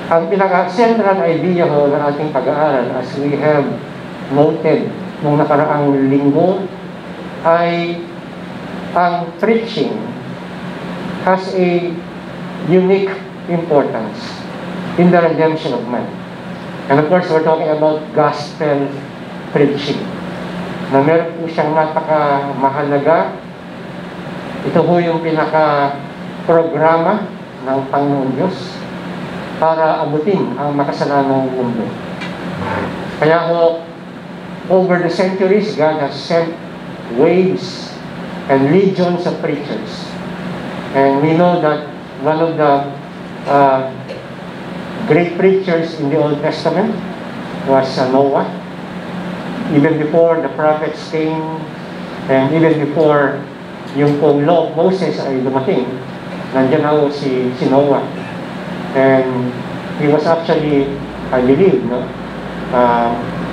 Ang pinaka-central idea ho ng ating pag-aaral, as we have noted nung nakaraang linggo, ay ang preaching has a unique importance in the redemption of man. And of course, we're talking about gospel preaching, na meron po siyang napaka-mahalaga. Ito po yung pinaka-programa ng Panginoon Diyos para abutin ang makasalanang mundo. Kaya ho, over the centuries, God has sent waves and legions of preachers. And we know that one of the great preachers in the Old Testament was Noah. Even before the prophets came, and even before yung pong law of Moses ay dumating, nandiyan ako si Noah. And he was actually, I believe,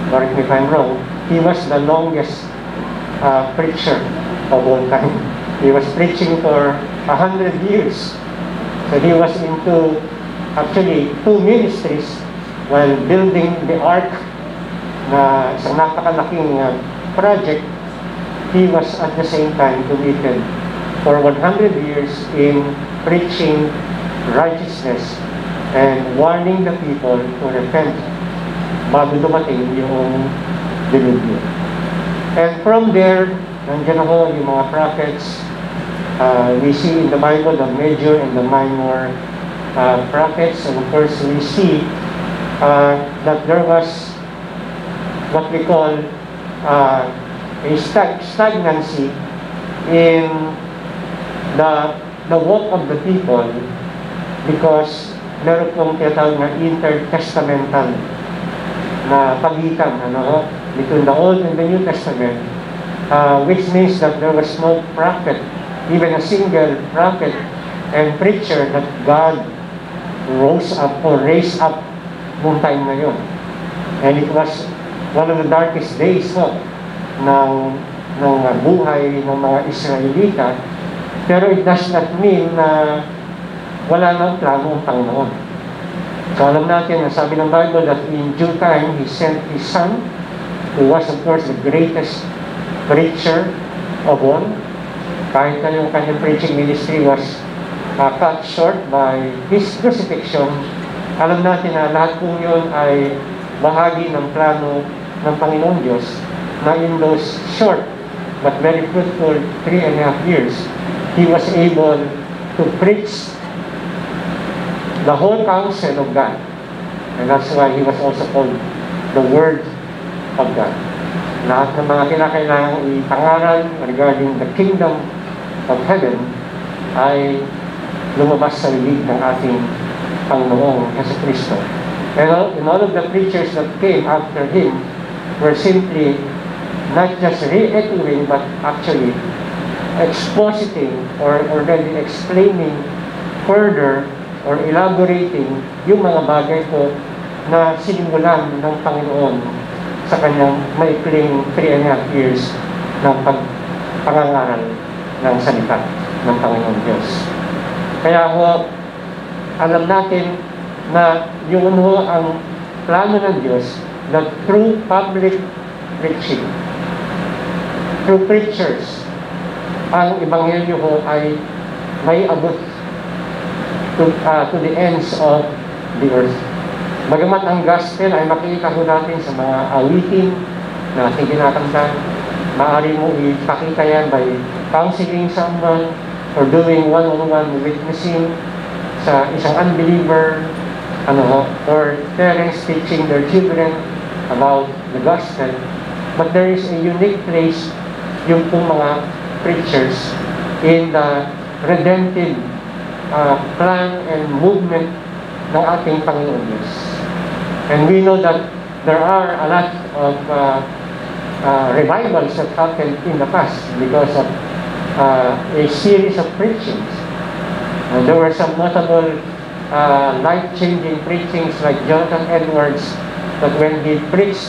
correct me if I'm wrong, he was the longest preacher of all time. He was preaching for 100 years. So he was into actually 2 ministries while building the ark na isang napakalaking project. He was at the same time committed for 100 years in preaching righteousness and warning the people to repent bago dumating yung dilubyo. And from there, nandiyan ako yung mga prophets. We see in the Bible the major and the minor prophets, and of course we see that there was what we call a stagnancy in the walk of the people, because meron pong tinatawag na intertestamental na pagitan between the Old and the New Testament, which means that there was no prophet, even a single prophet and preacher that God rose up or raised up noong time na yun. And it was one of the darkest days ng buhay ng mga Israelita. Pero it does not mean na wala nang plano ang Panginoon. So alam natin, sabi ng Bible that in due time, He sent His Son, who was of course the greatest preacher of all. Kahit na yung kanyang preaching ministry was cut short by His crucifixion, alam natin na lahat po yun ay bahagi ng plano ng Panginoon Diyos, na in those short but very fruitful 3.5 years, He was able to preach the whole counsel of God. And that's why He was also called the Word of God. Lahat ng mga kinakailangang ipangaral regarding the kingdom of heaven ay lumabas sa bibig ng ating Panginoong Jesucristo. And all of the preachers that came after Him were simply not just reiterating, but actually expositing or then explaining further or elaborating yung mga bagay po na sinimulan ng Panginoon sa kanyang maikling 3.5 years ng pangangaral ng salita ng Panginoon Diyos. Kaya ho, alam natin na yung ang plano ng Diyos, that through public preaching, through preachers, ang Ebanghelyo ho ay may abot to the ends of the earth. Bagamat ang gospel ay makikita ho natin sa mga awitin na ating kinakanta, maaari mo ipakita yan by counseling someone or doing one-on-one witnessing sa isang unbeliever, or parents teaching their children about the gospel. But there is a unique place yung pong mga preachers in the redemptive plan and movement ng ating Panginoon Diyos. And we know that there are a lot of revivals that happened in the past because of a series of preachings. And there were some notable life-changing preachings like Jonathan Edwards, that when he preached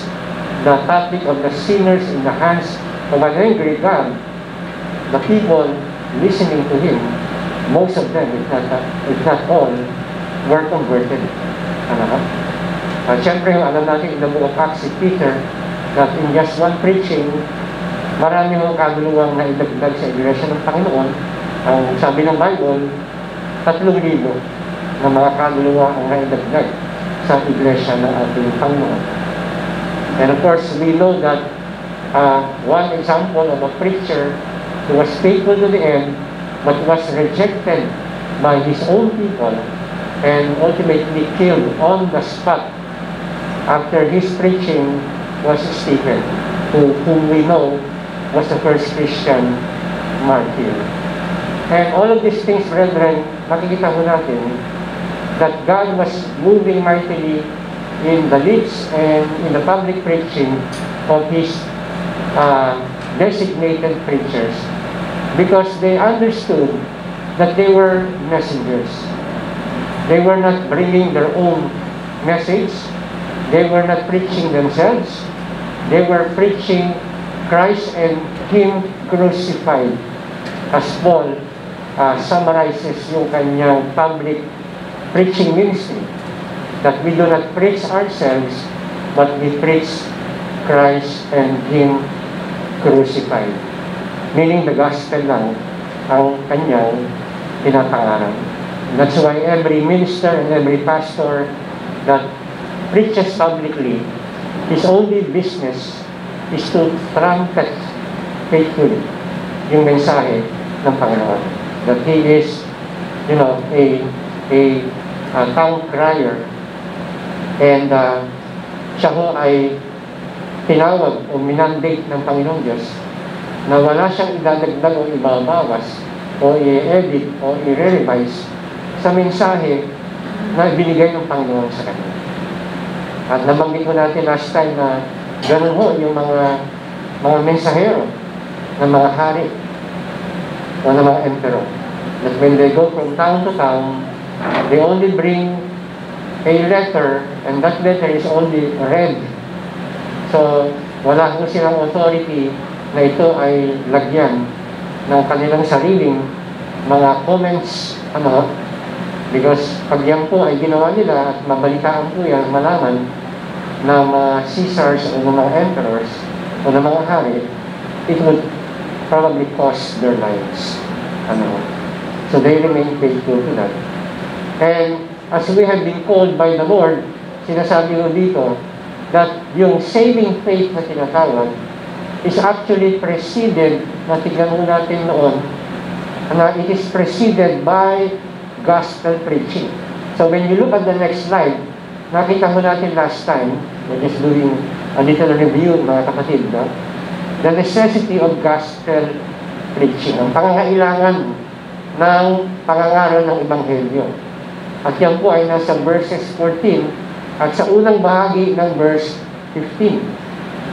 the topic of the sinners in the hands of an angry God, the people listening to him, most of them, if not all, were converted. Ano? Siyempre, alam natin in the book of Acts si Peter that in just one preaching, marami mong kaguluwang na idagdag sa iglesia ng Panginoon. Ang sabi ng Bible, 3,000 na mga kaguluwa ang naidagdag sa iglesia ng ating Panginoon. And of course, we know that one example of a preacher who was faithful to the end but was rejected by his own people and ultimately killed on the spot after his preaching was Stephen, whom we know was the first Christian martyr. And all of these things, brethren, makikita mo natin that God was moving mightily in the lips and in the public preaching of His designated preachers, because they understood that they were messengers. They were not bringing their own message. They were not preaching themselves. They were preaching Christ and Him crucified. As Paul summarizes yung kanyang public preaching ministry, that we do not preach ourselves, but we preach Christ and Him crucified. Meaning the gospel lang ang kanyang pinapangaral. That's why every minister and every pastor that preaches publicly, his only business is to trumpet faithfully yung mensahe ng Panginoon. That he is, a tongue crier, and siya ho ay tinawag o minandate ng Panginoong Diyos na wala siyang idadagdag o ibabawas o i-edit o i-revise sa mensahe na binigay ng Panginoon sa kanya. At nabanggit ko natin last time na ganun ho yung mga mensahero ng mga hari o ng mga emperor. That when they go from town to town, they only bring a letter, and that letter is only read. So, wala ho silang authority na ito ay lagyan ng kanilang sariling mga comments, because pag yan po ay ginawa nila at mabalitaan po yan, malaman ng mga Caesars o ng mga emperors o ng mga hari, it would probably cost their lives. So they remain faithful to that. And as we have been called by the Lord, sinasabi ko dito that yung saving faith na tinatawag is actually preceded, na tignan mo natin noon, na it is preceded by gospel preaching. So when you look at the next slide, nakita mo natin last time, we're just doing a little review, mga kapatid, no? The necessity of gospel preaching, ang pangangailangan ng pangangaral ng Ebanghelyo. At yan po ay nasa verses 14 at sa unang bahagi ng verse 15.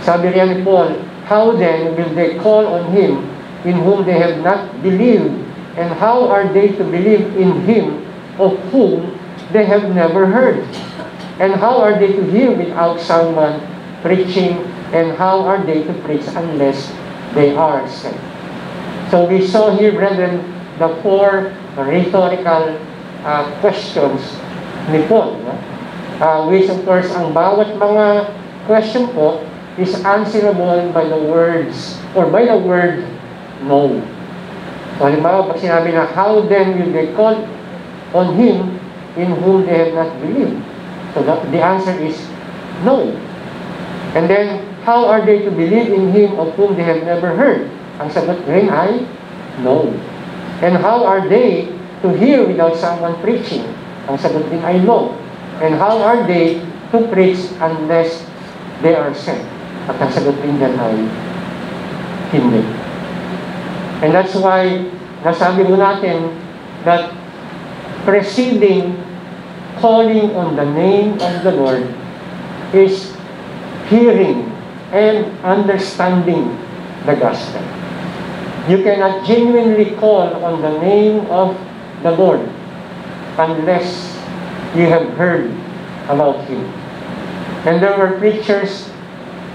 Sabi riyan ni Paul, "How then will they call on Him in whom they have not believed? And how are they to believe in Him of whom they have never heard? And how are they to hear without someone preaching? And how are they to preach unless they are sent?" So we saw here, brethren, the 4 rhetorical questions ni Paul, which of course ang bawat mga question po is answerable by the words or by the word no. So halimbawa, pag sinabi na, "How then will they call on Him in whom they have not believed?" So the answer is no. And then, how are they to believe in Him of whom they have never heard? Ang sagot rin ay no. And how are they to hear without someone preaching? Ang sagot din ay no. And how are they to preach unless they are sent? At ang sagot din dyan ay hindi. And that's why nasabi mo natin that preceding calling on the name of the Lord is hearing and understanding the gospel. You cannot genuinely call on the name of the Lord unless you have heard about Him. And there were preachers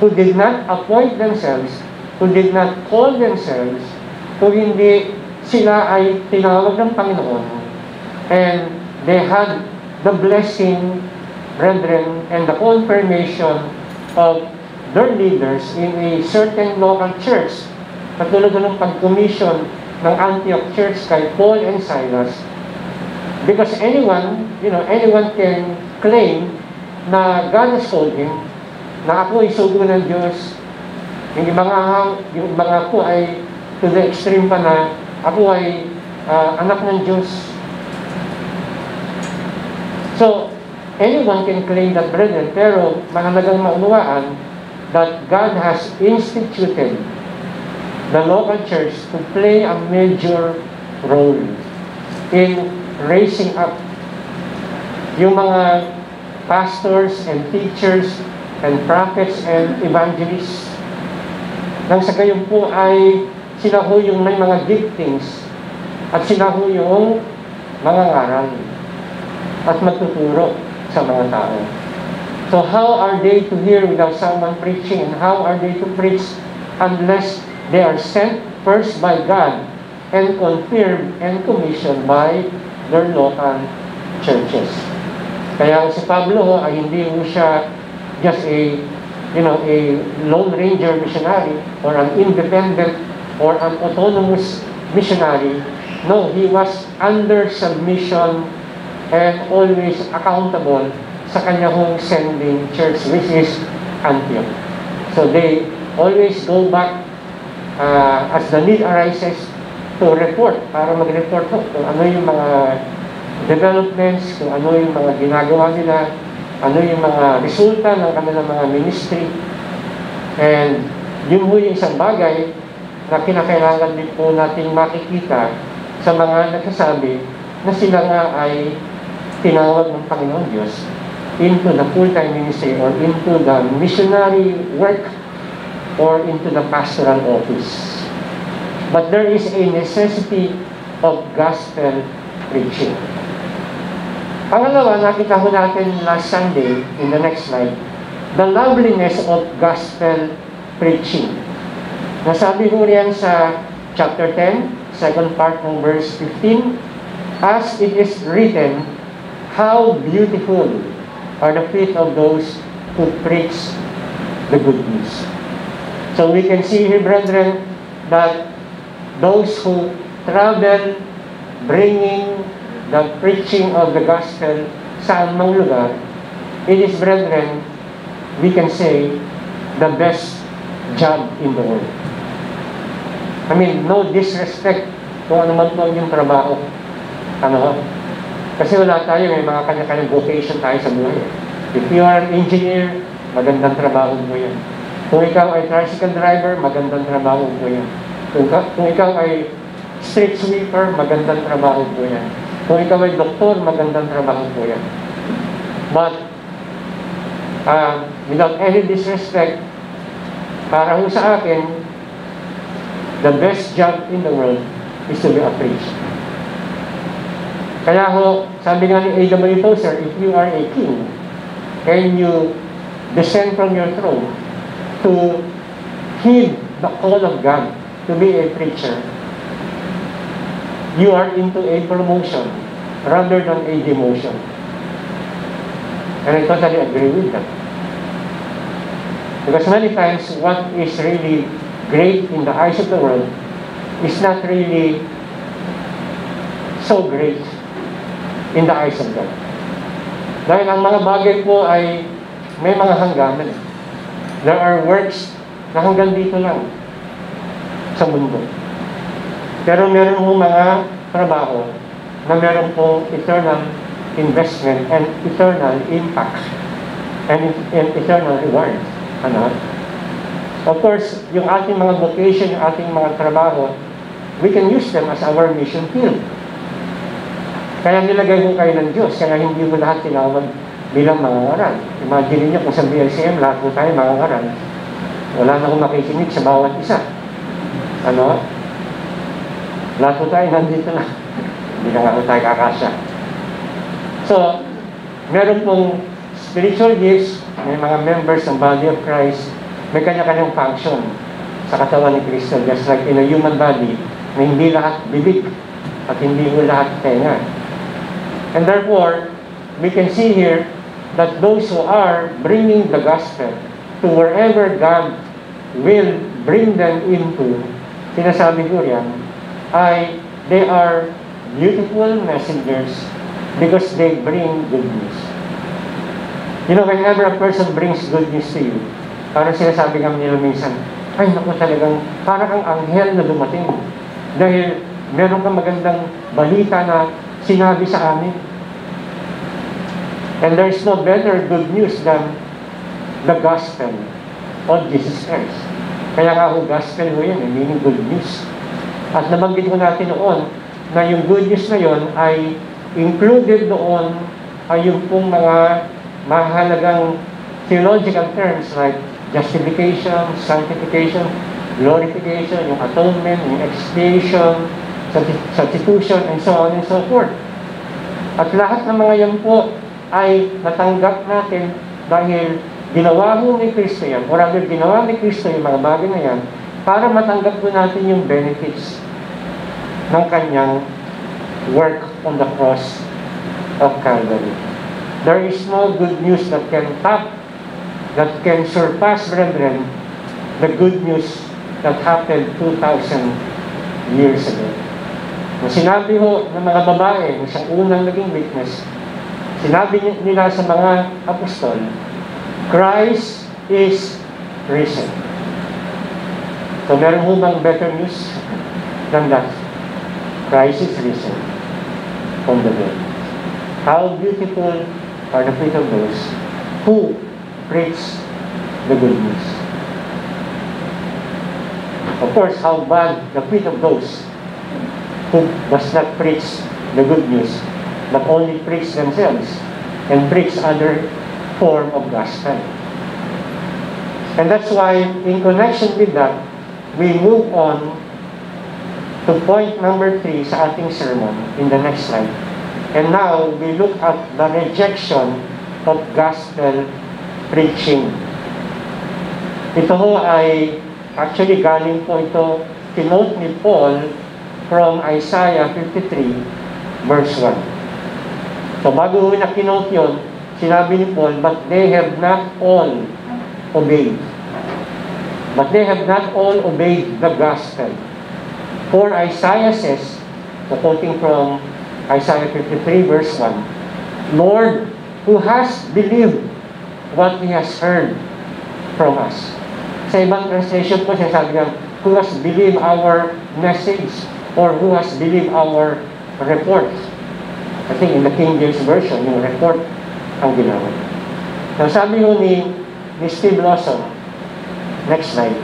who did not appoint themselves, who did not call themselves, kung hindi sila ay tinawag ng Panginoon, and they had the blessing brethren, and the confirmation of their leaders in a certain local church. Katulad ng pag-commission ng Antioch Church kay Paul and Silas. Because anyone can claim na God has told him na ako ay sugo ng Diyos. Yung mga po ay to the extreme pa na ako ay anak ng Diyos. So, anyone can claim that, brethren, pero mahalagang maunawaan that God has instituted the local church to play a major role in raising up yung mga pastors and teachers and prophets and evangelists. Nang sa gayon po ay sila ho yung may mga giftings at sila ho yung mga ngaral at magtuturo sa mga tao. So how are they to hear without someone preaching, and how are they to preach unless they are sent first by God and confirmed and commissioned by their local churches? Kaya si Pablo ho, ay hindi ho siya just a lone ranger missionary or an independent or an autonomous missionary. No, he was under submission and always accountable sa kanya hong sending church, which is Antioch. So they always go back as the need arises to report, para mag-report po kung ano yung mga developments, kung ano yung mga ginagawa nila, ano yung mga resulta ng kanilang mga ministry. And yun po yung isang bagay na kinakailangan din po nating makikita sa mga nagsasabi na sila nga ay tinawag ng Panginoon Diyos into the full-time ministry or into the missionary work or into the pastoral office. But there is a necessity of gospel preaching. Pangalawa, nakita ko natin last Sunday in the next slide, the loveliness of gospel preaching. Nasabi ko riyan sa chapter 10, second part ng verse 15, as it is written, how beautiful are the feet of those who preach the good news. So we can see here, brethren, that those who travel bringing the preaching of the gospel sa anumang lugar, it is, brethren, we can say, the best job in the world. I mean, no disrespect kung ano man po yung trabaho. Kasi wala tayo, may mga kanya-kanyang vocation tayo sa buhay. If you are an engineer, magandang trabaho mo yan. Kung ikaw ay tricycle driver, magandang trabaho mo yan. Kung ikaw ay street sweeper, magandang trabaho mo yan. Kung ikaw ay doktor, magandang trabaho mo yan. But, without any disrespect, para ho sa akin, the best job in the world is to be a priest. Kaya ho, sabi nga ni A.W. Tozer, if you are a king and you descend from your throne to heed the call of God to be a preacher, you are into a promotion rather than a demotion. And I totally agree with that. Because many times, what is really great in the eyes of the world is not really so great in the eyes of God. Dahil ang mga bagay po ay may mga hangganan. There are works na hanggang dito lang sa mundo. Pero meron po mga trabaho na meron pong eternal investment and eternal impact and eternal reward. Of course, yung ating mga vocation, yung ating mga trabaho, we can use them as our mission field. Kaya nilagay ko kayo ng Diyos, kaya hindi mo lahat tinawag bilang mangangaral. Imagine niyo kung sa BLCM, lahat po tayo mangangaral. Wala na akong makikinig sa bawat isa. Lahat po tayo nandito na. Hindi na nga tayo kakasya. So, meron pong spiritual gifts, may mga members ng body of Christ, may kanya-kanyang function sa katawan ni Kristo, just like in a human body, na hindi lahat bibig at hindi mo lahat tenga. And therefore, we can see here that those who are bringing the gospel to wherever God will bring them into, sinasabi ko yan, ay they are beautiful messengers because they bring good news. You know, whenever a person brings good news to you, parang sinasabi kami nila minsan, ay naku talagang parang ang anghel na dumating dahil meron kang magandang balita na sinabi sa amin. And there's no better good news than the gospel of Jesus Christ. Kaya nga ho, gospel ho yan, meaning good news. At nabanggit ko natin noon na yung good news na yon ay included doon ay yung pong mga mahalagang theological terms like justification, sanctification, glorification, yung atonement, yung expiation, substitution, and so on and so forth. At lahat ng mga yan po ay natanggap natin dahil ginawa mo ni Kristo yan, or rather ginawa ni Kristo yung mga bagay na yan para matanggap po natin yung benefits ng kanyang work on the cross of Calvary. There is no good news that can top, that can surpass, brethren, the good news that happened 2,000 years ago. Nung sinabi ho ng mga babae, ng siyang unang naging witness, sinabi nila sa mga apostol, Christ is risen. So meron ho bang better news than that? Christ is risen from the dead. How beautiful are the feet of those who preach the good news. Of course, how bad the feet of those who does not preach the good news, but only preach themselves and preach other form of gospel. And that's why, in connection with that, we move on to point number 3 sa ating sermon in the next slide. And now, we look at the rejection of gospel preaching. Ito ho ay, actually galing po ito, kinote ni Paul from Isaiah 53, verse 1. So bago ho na kinote yun, sinabi ni Paul, but they have not all obeyed. But they have not all obeyed the gospel. For Isaiah says, quoting from Isaiah 53 verse 1, Lord, who has believed what he has heard from us. Sa ibang translation po, sinasabi niya, who has believed our message or who has believed our report. I think in the King James Version, yung report ang ginawa. Now, sabi ho ni Steve Lawson, next slide,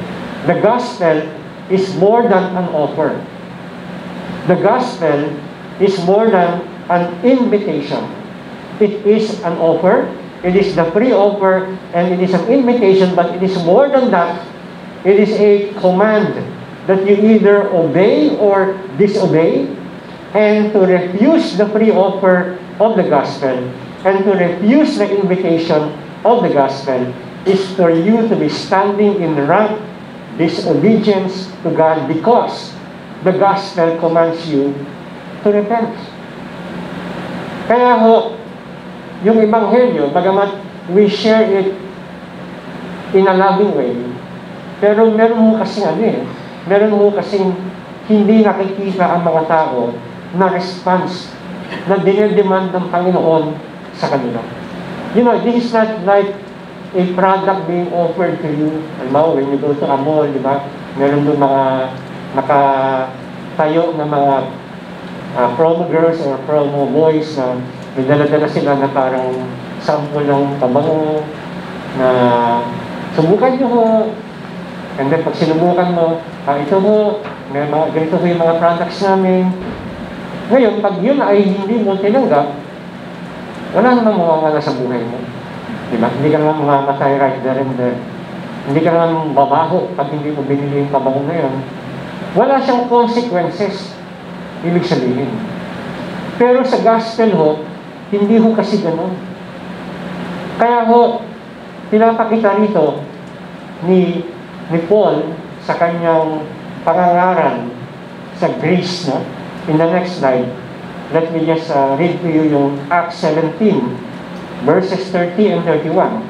the gospel is more than an offer. The gospel is more than an invitation. It is an offer, it is the free offer, and it is an invitation, but it is more than that. It is a command that you either obey or disobey, and to refuse the free offer of the gospel, and to refuse the invitation of the gospel, is for you to be standing in rank disobedience to God because the gospel commands you to repent. Kaya ho, yung Ebanghelyo, bagamat we share it in a loving way, pero meron mo kasing meron mo kasing hindi nakikita ang mga tao na response na dinedemand ng Panginoon sa kanila. You know, this is not like a product being offered to you. Alam mo, when you go to a mall, di ba? Meron doon mga nakatayo na mga promo girls or promo boys na may dala-dala sila na parang sample ng pabango na subukan nyo ho. And then pag sinubukan mo, ito ho, may mga, ganito ho yung mga products namin. Ngayon, pag yun ay hindi mo tinanggap, wala namang mawawala sa buhay mo. Diba? Hindi ka naman mamamatay right there and there. Hindi ka naman babaho pag hindi mo binili yung pabango na yun. Wala siyang consequences, ibig sabihin. Pero sa gospel ho, hindi ho kasi ganun. Kaya ho, pinapakita rito ni Paul sa kanyang pangangaral sa grace, no? In the next slide, let me just read to you yung Acts 17, verses 30 and 31.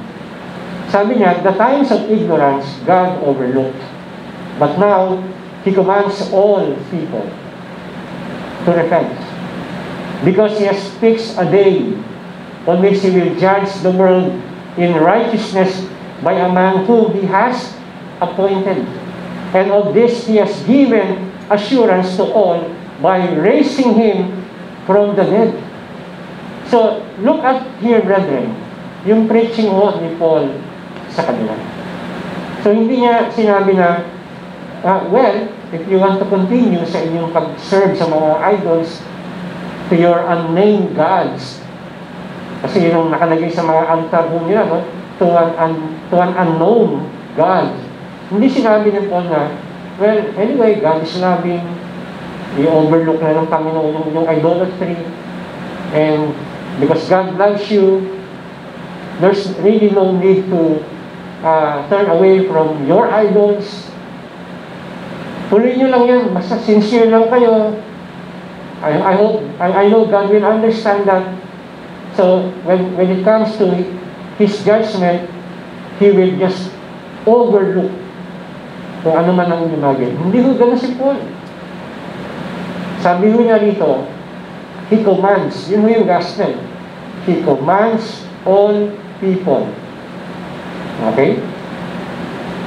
Sabi niya, the times of ignorance God overlooked, but now He commands all people to repent, because He has fixed a day on which He will judge the world in righteousness by a man whom He has appointed. And of this He has given assurance to all by raising Him from the dead. So, look at here, brethren, yung preaching ni Paul sa kanila. So, hindi niya sinabi na, well, if you want to continue sa inyong pag-serve sa mga idols to your unnamed gods, kasi yun ang nakalagay sa mga altar nila, no? To an unknown God. Hindi sinabi ni Paul na, well, anyway, God is loving, i-overlook na ng Panginoon yung idolatry, and because God loves you, there's really no need to turn away from your idols. Tuloy nyo lang yan, basta sincere lang kayo. I know God will understand that. So, when it comes to His judgment, He will just overlook kung ano man ang inyong. Hindi ho ganun si Paul. Sabi ho niya rito, He commands, yun ho yung gospel. He commands all people. Okay?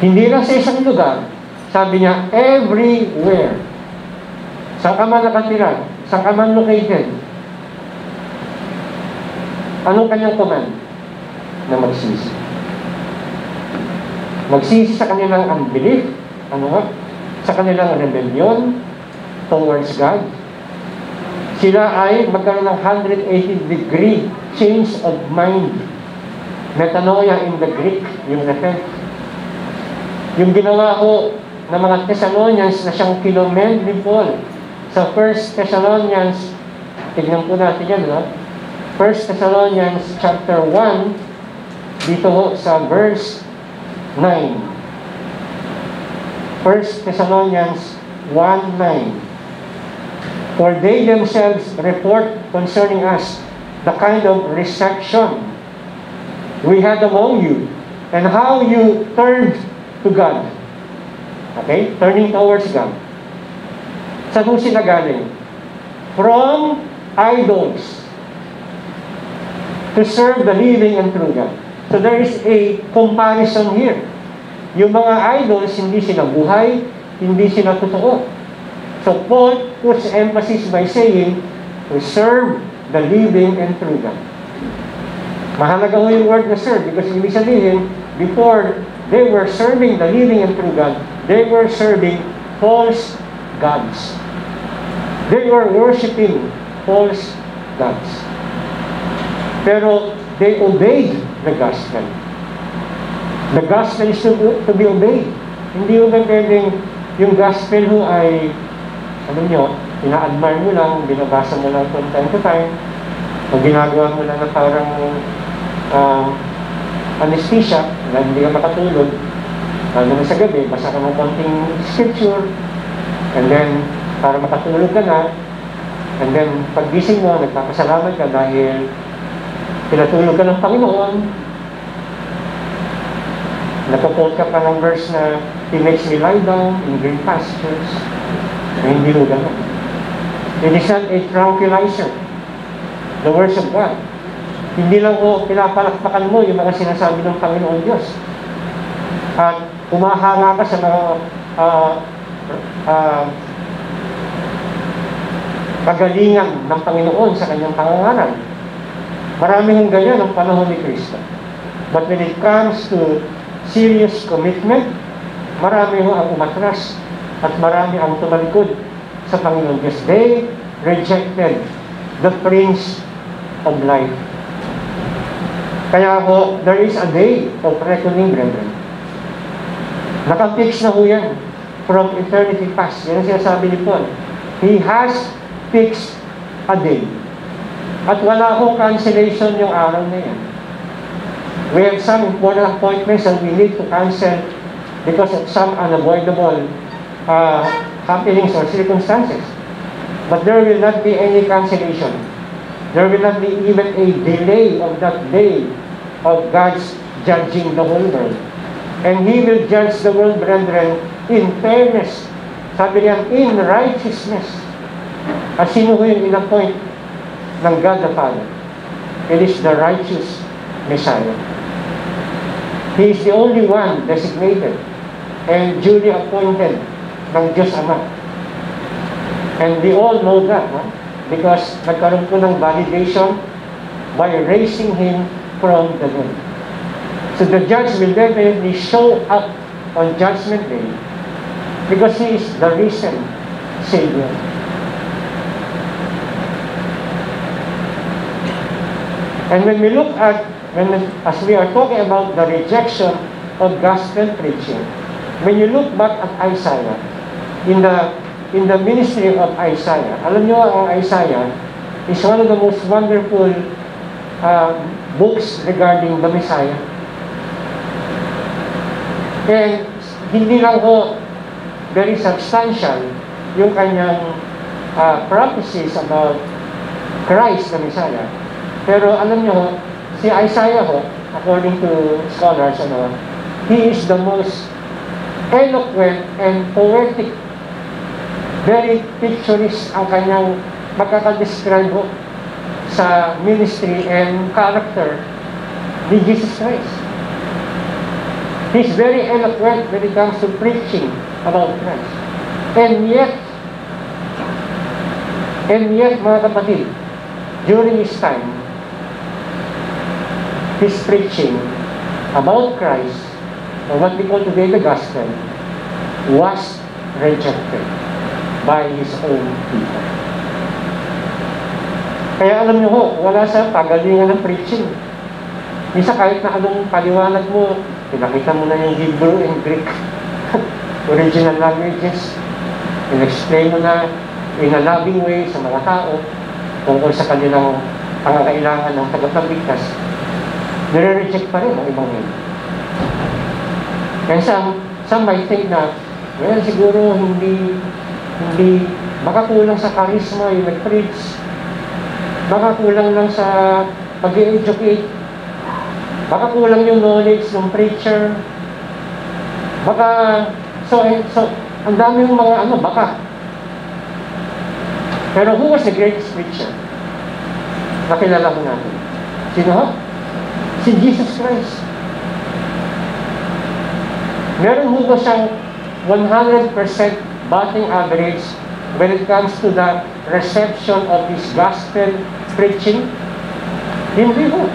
Hindi lang sa isang lugar. Sabi niya, everywhere. Saan ka man nakatira, saan ka man located, anong kanyang command? Na magsisi. Magsisi sa kanilang unbelief, sa kanilang rebellion towards God. Sila ay magkaroon ng 180-degree change of mind. Metanoia in the Greek, yung repent. Yung ginawa ko ng mga Thessalonians na siyang kinomend ni Paul sa 1 Thessalonians, tignan po natin yan, no? 1 Thessalonians chapter 1, dito ho sa verse 9. 1 Thessalonians 1:9. For they themselves report concerning us the kind of reception we had among you, and how you turned to God. Okay? Turning towards God. Saan ho sila galing? From idols to serve the living and true God. So there is a comparison here. Yung mga idols, hindi sila buhay, hindi sila totoo. So Paul puts emphasis by saying, to serve the living and true God. Mahalaga ho yung word na serve, because ibig sabihin, before they were serving the living and true God, they were serving false gods. They were worshiping false gods. Pero they obeyed the gospel. The gospel is to be obeyed. Hindi mo ba pwedeng yung gospel ho ay, ano nyo, ina-admire mo lang, binabasa mo lang from time to time, o ginagawa mo lang na parang anesthesia, na hindi ka makatulog, naman sa gabi, basa ka ng konting scripture, and then, para makatulog ka na, and then, paggising mo, nagpapasalamat ka dahil pinatulog ka ng Panginoon, napapot ka pa ng verse na He makes me lie down in green pastures. Na hindi mo gano'n. It is not a tranquilizer. The words of God. Hindi lang mo pinapalakpakan mo yung mga sinasabi ng Panginoon Diyos. At umahanga ka sa mga kagalingan ng Panginoon sa kanyang pangangaral. Marami hong ganyan ang panahon ni Kristo. But when it comes to serious commitment, marami ho ang umatras at marami ang tumalikod sa Panginoon Diyos. They rejected the Prince of Life. Kaya ho, there is a day of reckoning, brethren. Nakafix na ho yan from eternity past. Yan ang sinasabi ni Paul. He has fixed a day. At wala ho cancellation yung araw na yan. We have some important appointments that we need to cancel because of some unavoidable happenings or circumstances. But there will not be any cancellation. There will not be even a delay of that day of God's judging the whole world. And He will judge the world, brethren, in fairness. Sabi niya, in righteousness. At sino ho yung in-appoint ng God the Father? It is the righteous Messiah. He is the only one designated and duly appointed ng Diyos Ama. And we all know that, because nagkaroon po ng validation by raising Him from the dead. So the judge will definitely show up on Judgment Day because He is the risen Savior. And when we look at, as we are talking about the rejection of gospel preaching, when you look back at Isaiah, in the ministry of Isaiah, alam nyo, ang Isaiah is one of the most wonderful books regarding the Messiah. And hindi lang ho very substantial yung kanyang prophecies about Christ the Messiah. Pero alam nyo, si Isaiah ho, according to scholars, he is the most eloquent and poetic. Very picturesque ang kanyang magkakadescribe ho sa ministry and character ni Jesus Christ. He's very eloquent when it comes to preaching about Christ. And yet, mga kapatid, during his time, his preaching about Christ, or what we call today the gospel, was rejected by his own people. Kaya alam niyo ho, wala sa pagalingan ng preaching. Isa kahit na anong paliwanag mo, pinakita mo na yung Hebrew and Greek original languages, in-explain mo na in a loving way sa mga tao tungkol sa kanilang pangangailangan ng tagapagligtas, nire-reject pa rin ang ibang yun. And some might think na, well, siguro hindi, baka kulang sa charisma yung nag-preach, baka kulang lang sa pag-educate, baka kulang yung knowledge ng preacher, baka, so ang dami yung mga baka. Pero who was the greatest preacher? Nakilala ko natin. Sino ho? Si Jesus Christ. Meron ho ba siyang 100% batting average when it comes to the reception of his gospel preaching? Hindi ho.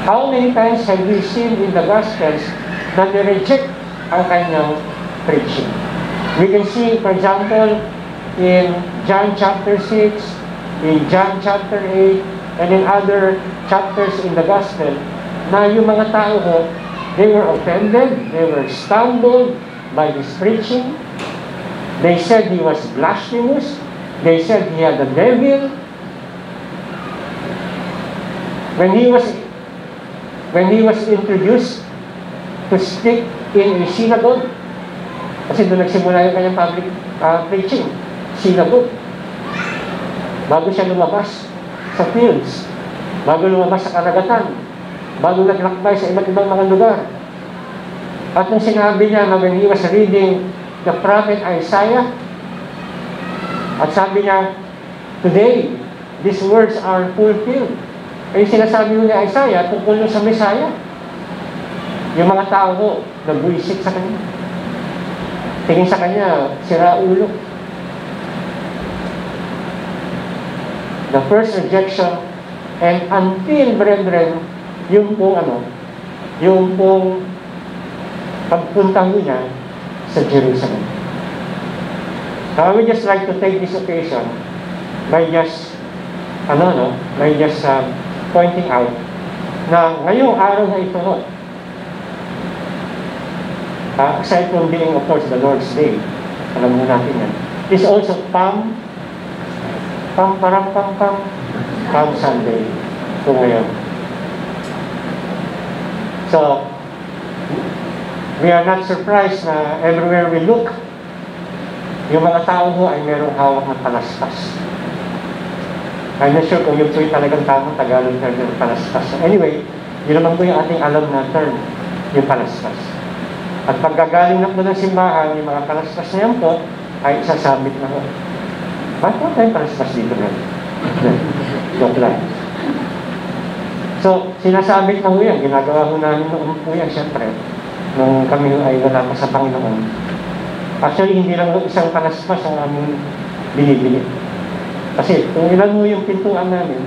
How many times have we seen in the Gospels that they reject ang kanyang preaching? We can see, for example, in John chapter 6, in John chapter 8, and in other chapters in the Gospel, na yung mga tao ho, they were offended, they were stumbled by his preaching. They said he was blasphemous. They said he had a devil. When he was introduced to speak in a synagogue, kasi doon nagsimula yung kanyang public preaching, synagogue. Bago siya lumabas sa fields, bago lumabas sa karagatan, bago naglakbay sa iba't ibang mga lugar. At nung sinabi niya na when he was reading the prophet Isaiah, at sabi niya, today, these words are fulfilled. Ay sinasabi ni Isaiah tungkol sa Messiah. Yung mga tao ho, nagbuisit sa kanya. Tingin sa kanya, sira ulo. The first rejection, and until, brethren, yung pong pagpunta niya sa Jerusalem. I would just like to take this occasion by just pointing out na ngayong araw na ito, aside from being, of course, the Lord's Day, alam mo natin yan, is also Palm Sunday ito ngayon. So, we are not surprised na everywhere we look, yung mga tao ho ay merong hawak ng palaspas. I'm not sure kung yun po yung talagang tamang Tagalog term yung palaspas. So anyway, yun naman po yung ating alam na term, yung palaspas. At pagkagaling na po ng simbahan, yung mga palaspas na yan po, ay isasabit na po. Bakit po tayong palaspas dito na? Joke lang. So, sinasabit na po yan. Ginagawa po namin noon po yan, siyempre. Nung kami ay wala pa sa Panginoon. Actually, hindi lang isang palaspas ang aming binibili. Kasi kung ilan mo yung pintuan namin,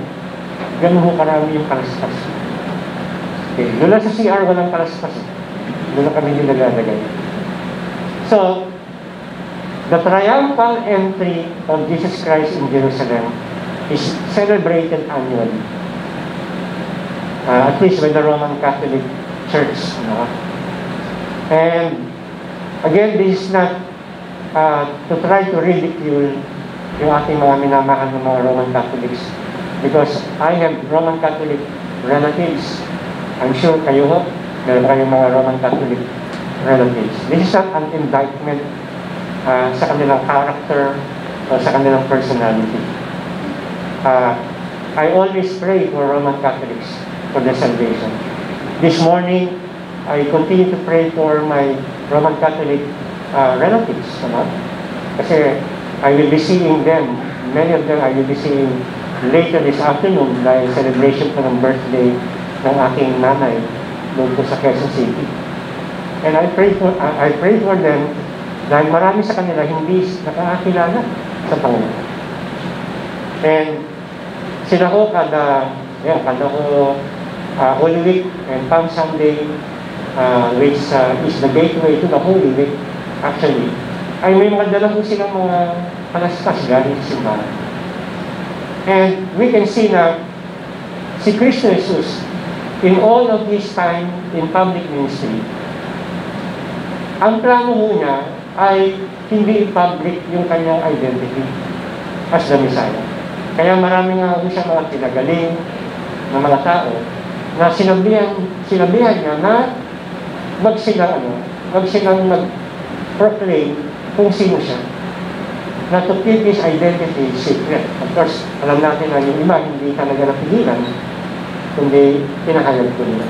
gano'n mo karami yung palaspas. Okay. Doon lang sa CR, walang palaspas. Doon lang kami nilalagay. So, the triumphal entry of Jesus Christ in Jerusalem is celebrated annually. At least by the Roman Catholic Church. No? And again, this is not to try to ridicule yung ating mga minamahal ng mga Roman Catholics, because I have Roman Catholic relatives. I'm sure kayo ho, meron kayong mga Roman Catholic relatives. This is not an indictment sa kanilang character o sa kanilang personality. I always pray for Roman Catholics for their salvation. This morning, I continue to pray for my Roman Catholic relatives. Kasi I will be seeing them, many of them I will be seeing later this afternoon dahil celebration po ng birthday ng aking nanay doon po sa Quezon City. And I pray for them dahil marami sa kanila hindi nakakakilala sa Panginoon. And sila ho kada Holy Week and Palm Sunday, which is the gateway to the Holy Week, actually, ay may mga dala po silang mga palaspas galing sa simbahan. And we can see na si Kristo Jesus, in all of his time in public ministry, ang plano mo niya ay hindi i-public yung kanyang identity as the Messiah. Kaya marami nga po siya mga pinagaling ng mga tao na sinabihan niya na wag silang mag-proclaim kung sino siya, na to keep his identity secret. Of course, alam natin na yung iba hindi talaga napigilan, kundi pinahayag ko nila.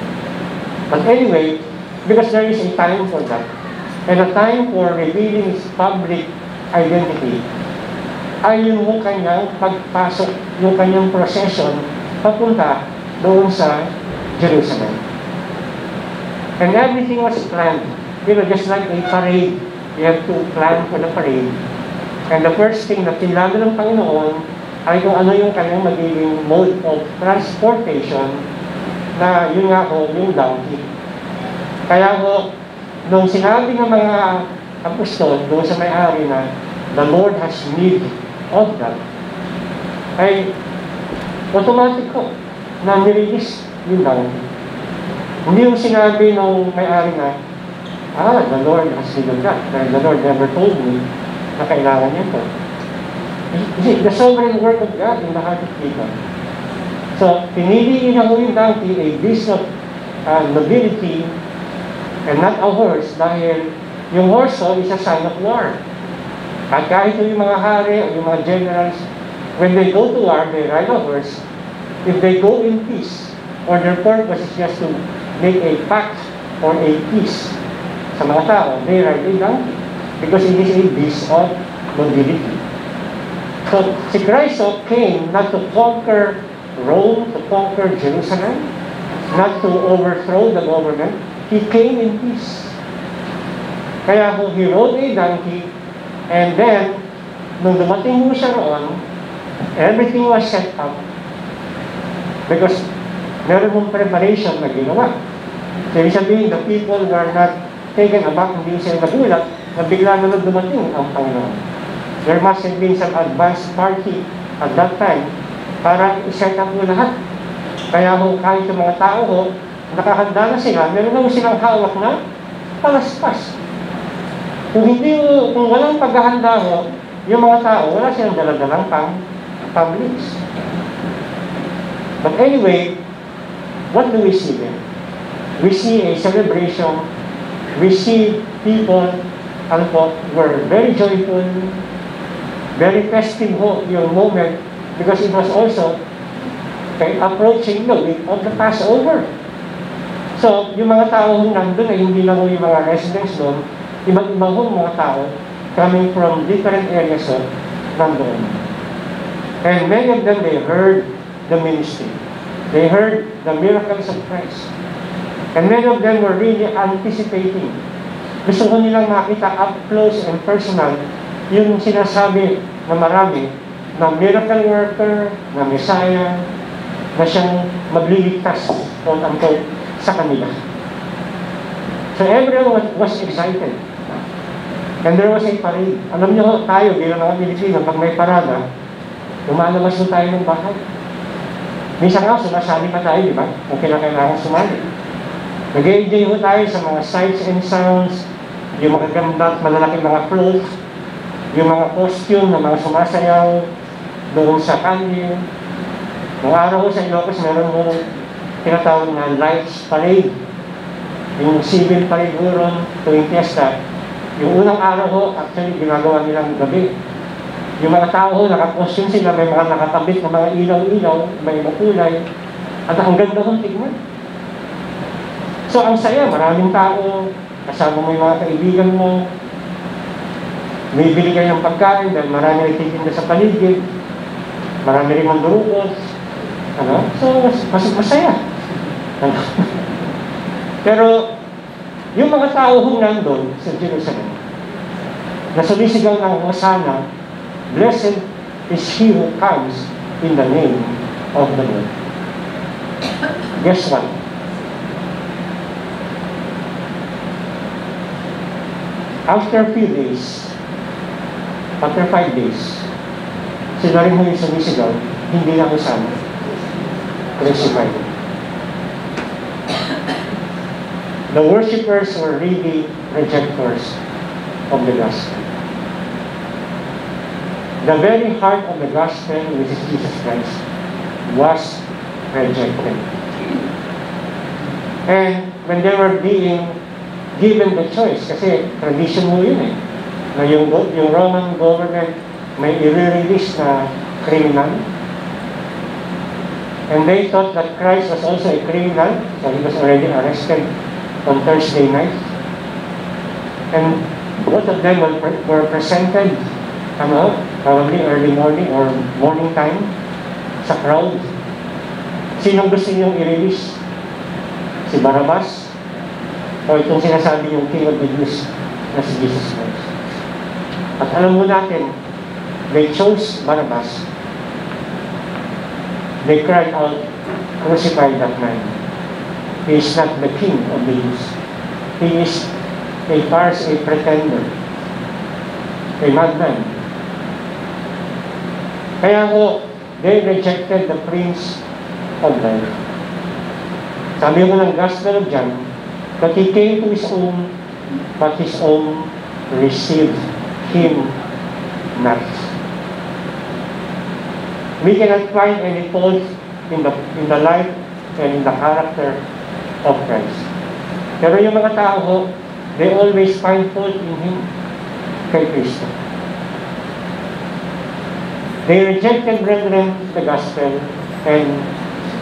But anyway, because there is a time for that, and a time for revealing his public identity, ay yung kanyang pagpasok, yung kanyang procession, papunta doon sa Jerusalem. And everything was planned. Just like a parade, you have to plan for the parade. And the first thing na pinlano ng Panginoon ay kung ano yung kanyang magiging mode of transportation, na yun nga ho, yung donkey. Kaya ho, nung sinabi ng mga apostol doon sa may-ari na the Lord has need of that, ay automatic ko na nirelease yung donkey. Hindi yung sinabi nung may-ari na, the Lord has need of that. The Lord never told me na kailangan niya ito. The sovereign work of God in the heart of people. So, pinili niya mo yung donkey, a beast of nobility, and not a horse, dahil yung horse is a sign of war. At kahit yung mga hari o yung mga generals, when they go to war, they ride a horse. If they go in peace, or their purpose is just to make a pact or a peace sa mga tao, they ride a donkey. Because it is a beast of nobility. So, si Christ came not to conquer Rome, to conquer Jerusalem, not to overthrow the government. He came in peace. Kaya he rode a donkey, and then, nung dumating mo siya roon, everything was set up. Because meron mong preparation na ginawa. So, ibig sabihin, the people were not taken aback, hindi sila nagulat, na bigla na dumating ang Panginoon. There must have been some advanced party at that time para i-set up mo lahat. Kaya kahit yung mga tao nakahanda na sila, meron na silang hawak na palaspas. Kung walang paghahanda yung mga tao, wala silang daladalang pang-publics. But anyway, what do we see then? We see a celebration. We see people were very joyful, very festive yung moment because it was also approaching the week of the Passover. So, yung mga tao nandun ay hindi lang yung mga residents doon, ibang-ibang mga tao coming from different areas of nandun. And many of them, they heard the ministry. They heard the miracles of Christ. And many of them were really anticipating. Gusto ko nilang makita up close and personal yung sinasabi na marami na miracle worker, na Messiah, na siyang magliligtas, quote-unquote, sa kanila. So everyone was excited. And there was a parade. Alam niyo, tayo, bilang mga Pilipino, pag may parada, lumalabas na tayo ng bahay. Minsan nga, sumasali pa tayo, di ba? Kung kailangan sumali. Nag-enjoy ho tayo sa mga sights and sounds, yung mga ganda at malalaking mga floats, yung mga costume na mga sumasayaw doon sa kanyo. Noong araw sa Ilocos, meron mo tinatawag na lights parade. Yung civil parade ho ron tuwing fiesta. Yung unang araw ho, actually, ginagawa nilang gabi. Yung mga tao ho, nakakostume sila, may mga nakatabit na mga ilaw-ilaw, may makulay, at ang ganda hong tignan. So, ang saya, maraming tao, kasama mo yung mga kaibigan mo, bibili kayo ng pagkain dahil marami nagtitinda sa paligid, marami rin mandurukos, so, masaya. Pero, yung mga tao hong nandun sa Jerusalem, na sumisigaw ng Hosanna, blessed is he who comes in the name of the Lord. Guess what? After 5 days, sila rin mo yung sumisigaw, hindi na Hosanna, crucified. The worshippers were really rejectors of the gospel. The very heart of the gospel, which is Jesus Christ, was rejected. And when they were being given the choice, kasi tradition mo yun na yung Roman government may i-release na criminal, and they thought that Christ was also a criminal, so he was already arrested on Thursday night. And both of them were presented, probably early morning or morning time, sa crowd. Sinong gusto niyong i-release? Si Barabbas? O itong sinasabi yung King of the Jews na si Jesus Christ? At alam mo natin, they chose Barabbas. They cried out, crucify that man. He is not the King of the Jews. He is a farce, a pretender, a madman. Kaya ho, they rejected the Prince of Life. Sabi mo ng Gospel of John, that he came to his own, but his own received him not. We cannot find any fault in the life and in the character of Christ. Pero yung mga tao ho, they always find fault in Him, kay Kristo. They rejected, brethren, the gospel, and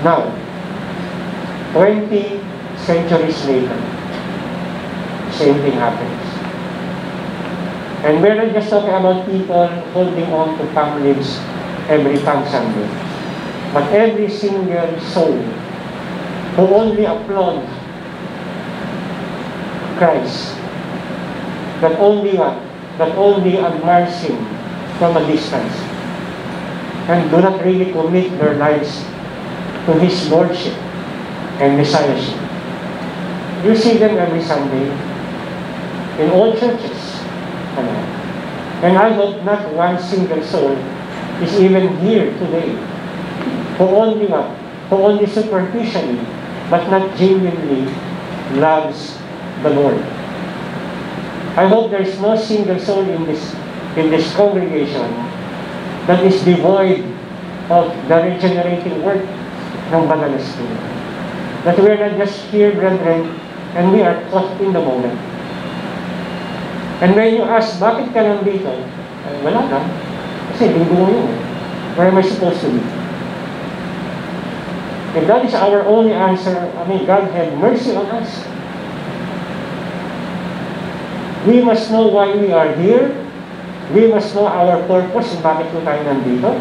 now, 20 centuries later, same thing happens. And we're not just talking about people holding on to palm leaves every Palm Sunday, but every single soul who only applaud Christ, that only admires Him from a distance, and do not really commit their lives to His Lordship and Messiahship. You see them every Sunday in all churches. And I hope not one single soul is even here today who only superficially but not genuinely loves the Lord. I hope there is no single soul in this congregation that is devoid of the regenerating work ng Banal na Espiritu. That we are not just here, brethren, and we are caught in the moment. And when you ask, bakit ka nandito? Wala na. Kasi linggo mo yun. Where am I supposed to be? If that is our only answer, I mean, God have mercy on us. We must know why we are here. We must know our purpose kung bakit po tayo nandito.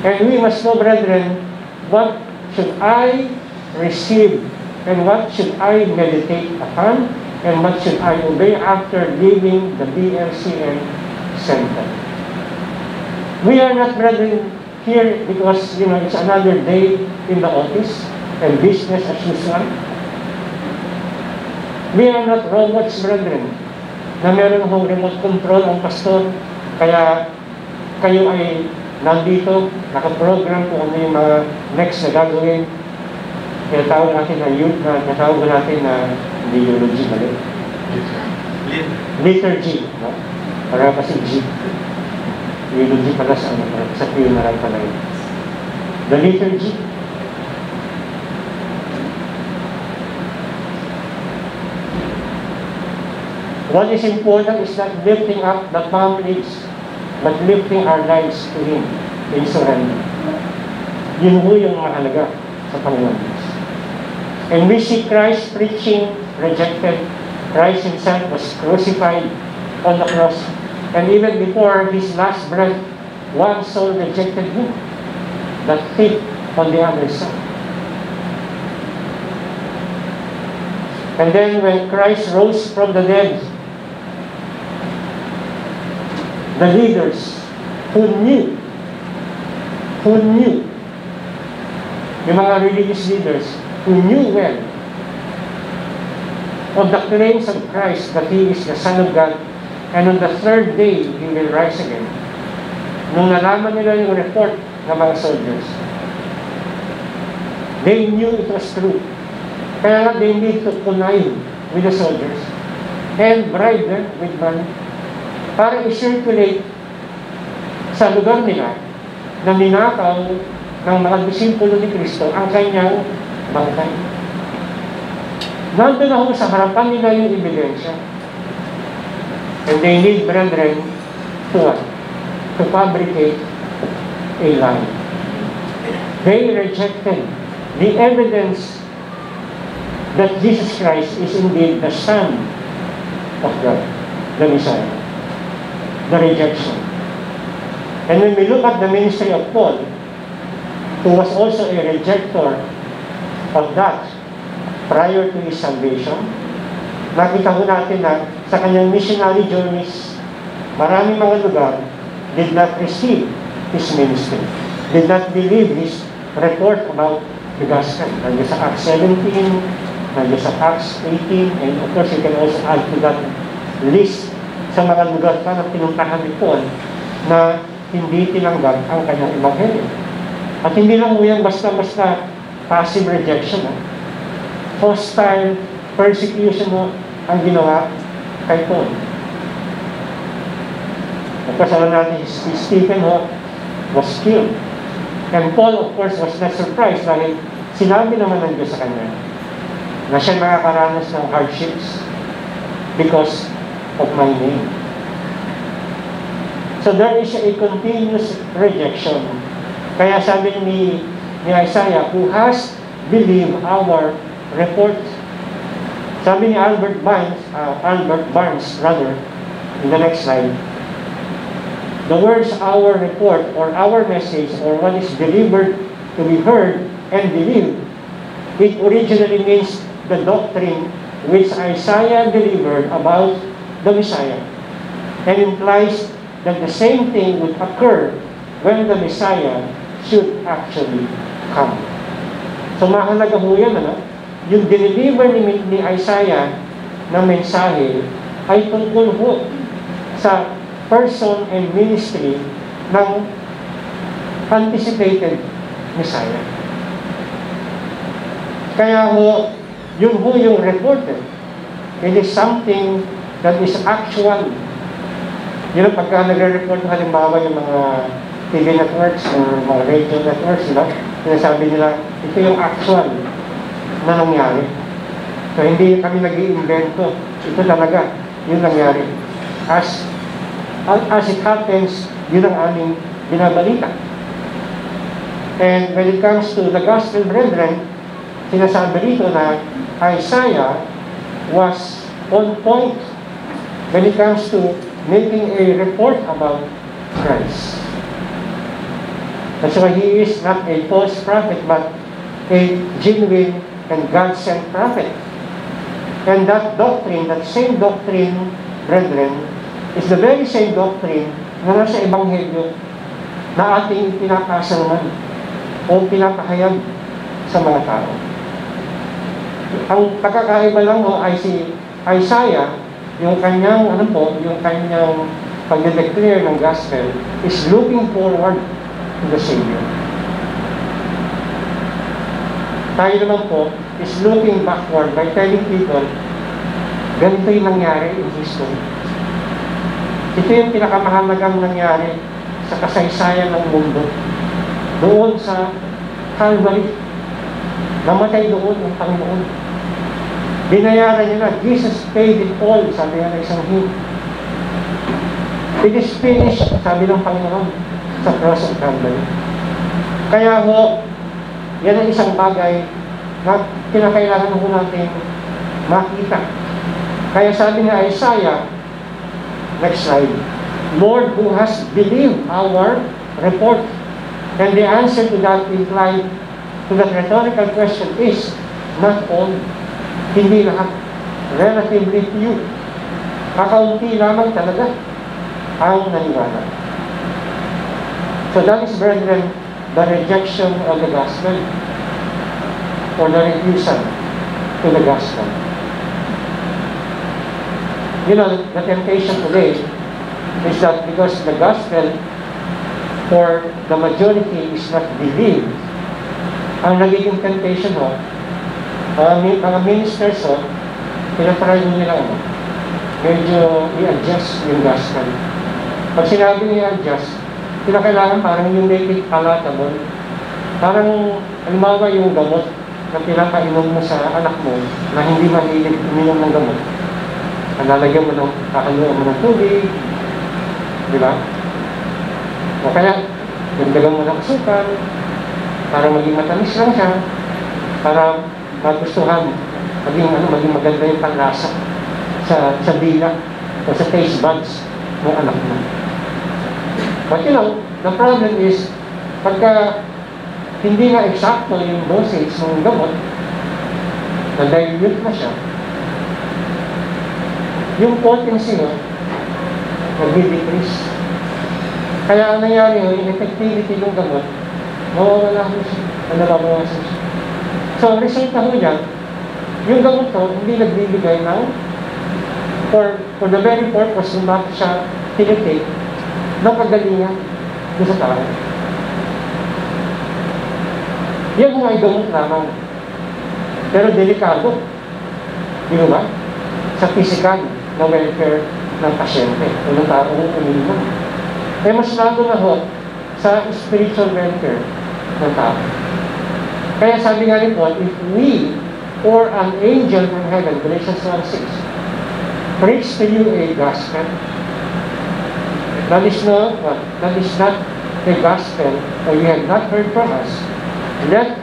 And we must know, brethren, what should I receive and what should I meditate upon and what should I obey after leaving the BLCM Center. We are not, brethren, here because, it's another day in the office and business as usual. We are not robots, brethren, na meron hong remote control ang pastor, kaya kayo ay nandito, nakaprogram kung ano yung mga next na gagawin. Tinatawag natin na tinatawag natin na theology, mali? Liturgy, no? Para kasi G. Theology pala sa funeral pala yun. The liturgy. What is important is not lifting up the families, but lifting our lives to Him in surrender. Yun po yung mahalaga sa Panginoon. And we see Christ preaching, rejected. Christ Himself was crucified on the cross. And even before His last breath, one soul rejected Him. The thief on the other side. And then when Christ rose from the dead, the leaders who knew, yung mga religious leaders who knew well of the claims of Christ that He is the Son of God, and on the third day, He will rise again. Nung nalaman nila yung report ng mga soldiers, they knew it was true. Kaya they need to connive with the soldiers and bribe them with money para i-circulate sa lugar nila na ninakaw ng mga disipulo ni Kristo ang kanyang bangkay. Nandun ako sa harapan nila yung ebidensya. And they need, brethren, to what? To fabricate a lie. They rejected the evidence that Jesus Christ is indeed the Son of God, the Messiah. The rejection. And when we look at the ministry of Paul, who was also a rejecter of that prior to his salvation, nakita ko natin na sa kanyang missionary journeys, maraming mga lugar did not receive his ministry, did not believe his report about the gospel. Nandiyan sa Acts 17, nandiyan sa Acts 18, and of course you can also add to that list sa mga lugar pa na pinuntahan ni Paul na hindi tinanggap ang kanyang ebanghelyo. At hindi lang yung basta-basta passive rejection. Hostile persecution ang ginawa kay Paul. Nagkasala natin si Stephen was killed. And Paul, of course, was not surprised dahil sinabi naman ng Diyos sa kanya na siya nakakaranas ng hardships because of my name. So there is a continuous rejection. Kaya sabi ni Isaiah, who has believed our report. Sabi ni Albert Barnes, in the next slide, the words our report or our message or what is delivered to be heard and believed, it originally means the doctrine which Isaiah delivered about the Messiah, and implies that the same thing would occur when the Messiah should actually come. So mahalaga po yan, yung deliver ni Isaiah na mensahe ay tungkol po sa person and ministry ng anticipated Messiah. Kaya yun po yung report. It is something that is actual. Yun ang pagka nagre-report halimbawa yung mga TV networks or mga radio networks, sinasabi nila, ito yung actual na nangyari. So hindi kami nag-i-invento. Ito talaga, yun nangyari. As it happens, yun ang aming binabalita. And when it comes to the gospel, brethren, sinasabi rito na Isaiah was on point when it comes to making a report about Christ. That's why he is not a false prophet, but a genuine and God-sent prophet. And that doctrine, that same doctrine, brethren, is the very same doctrine na nasa Ebanghelyo na ating pinapasa naman o pinapahayag sa mga tao. Ang pagkakaiba lang mo ay si Isaiah, yung kanyang, yung kanyang pag-declare ng gospel is looking forward to the Savior. Tayo naman po is looking backward by telling people, ganito yung nangyari in history. Ito yung pinakamahalagang nangyari sa kasaysayan ng mundo. Doon sa Calvary, namatay doon ang Panginoon. Binayaran niya na, Jesus paid it all, sabi nga ng isang hymn. It is finished, sabi ng Panginoon, sa cross of Calvary. Kaya ho, yan ang isang bagay na kinakailangan ho natin makita. Kaya sabi ni Isaiah, next slide, Lord, who has believed our report? And the answer to that implied to that rhetorical question is not all. Hindi lahat. Relatively few. Kakaunti lamang talaga ang naniwala. So that is, brethren, the rejection of the gospel or the refusal to the gospel. You know, the temptation today is that because the gospel for the majority is not believed, ang nagiging temptation ho, mga ministers ho, pinatry nila medyo i-adjust yung gospel. Pag sinabi niya i-adjust, kinakailangan parang yung make it palatable. Parang, halimbawa yung gamot na pinapainom mo sa anak mo na hindi mahilig uminom ng gamot. Lalagyan mo ng, kakaluan mo ng tubig, di ba? O kaya, dagdagan mo ng asukal, para maging matamis lang siya, para magustuhan, maging maganda yung panlasa sa dila o sa taste buds ng anak mo. But you know, the problem is, pagka hindi nga eksakto yung dosage ng gamot, na-dilute na siya, yung potency mo, nag-decrease. Kaya ang nangyari yung effectivity ng gamot, mawawala mo siya, nababawasan siya. So, ang resulta mo dyan, yung gamot ko, hindi nagbibigay ng, for the very purpose kung bakit siya tinitake, ng kagalingan doon sa tao. Yan mga gamot lamang. Pero delikado. Di ba? Sa physical na welfare ng pasyente o ng taong umiinom. Eh mas lalo na ho sa spiritual welfare ng tao. Kaya sabi nga ni Paul, if we or an angel from heaven, Galatians 1:6, preach to you a gospel, that is not the gospel, or you have not heard from us, let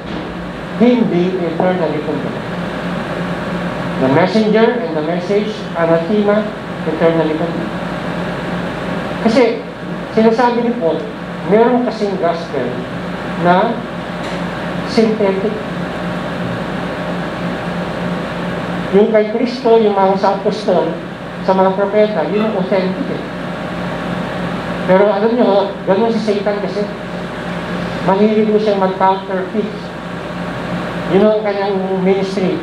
him be eternally condemned. The messenger and the message, anathema, eternally condemned. Kasi, sinasabi ni Paul, meron kasing gospel na synthetic. Yung kay Kristo, yung mga sa apostol, sa mga propeta, yun ang authentic. Pero alam nyo, gano'n si Satan kasi. Mahilig mo siyang mag-counterfeit. Yun ang kanyang ministry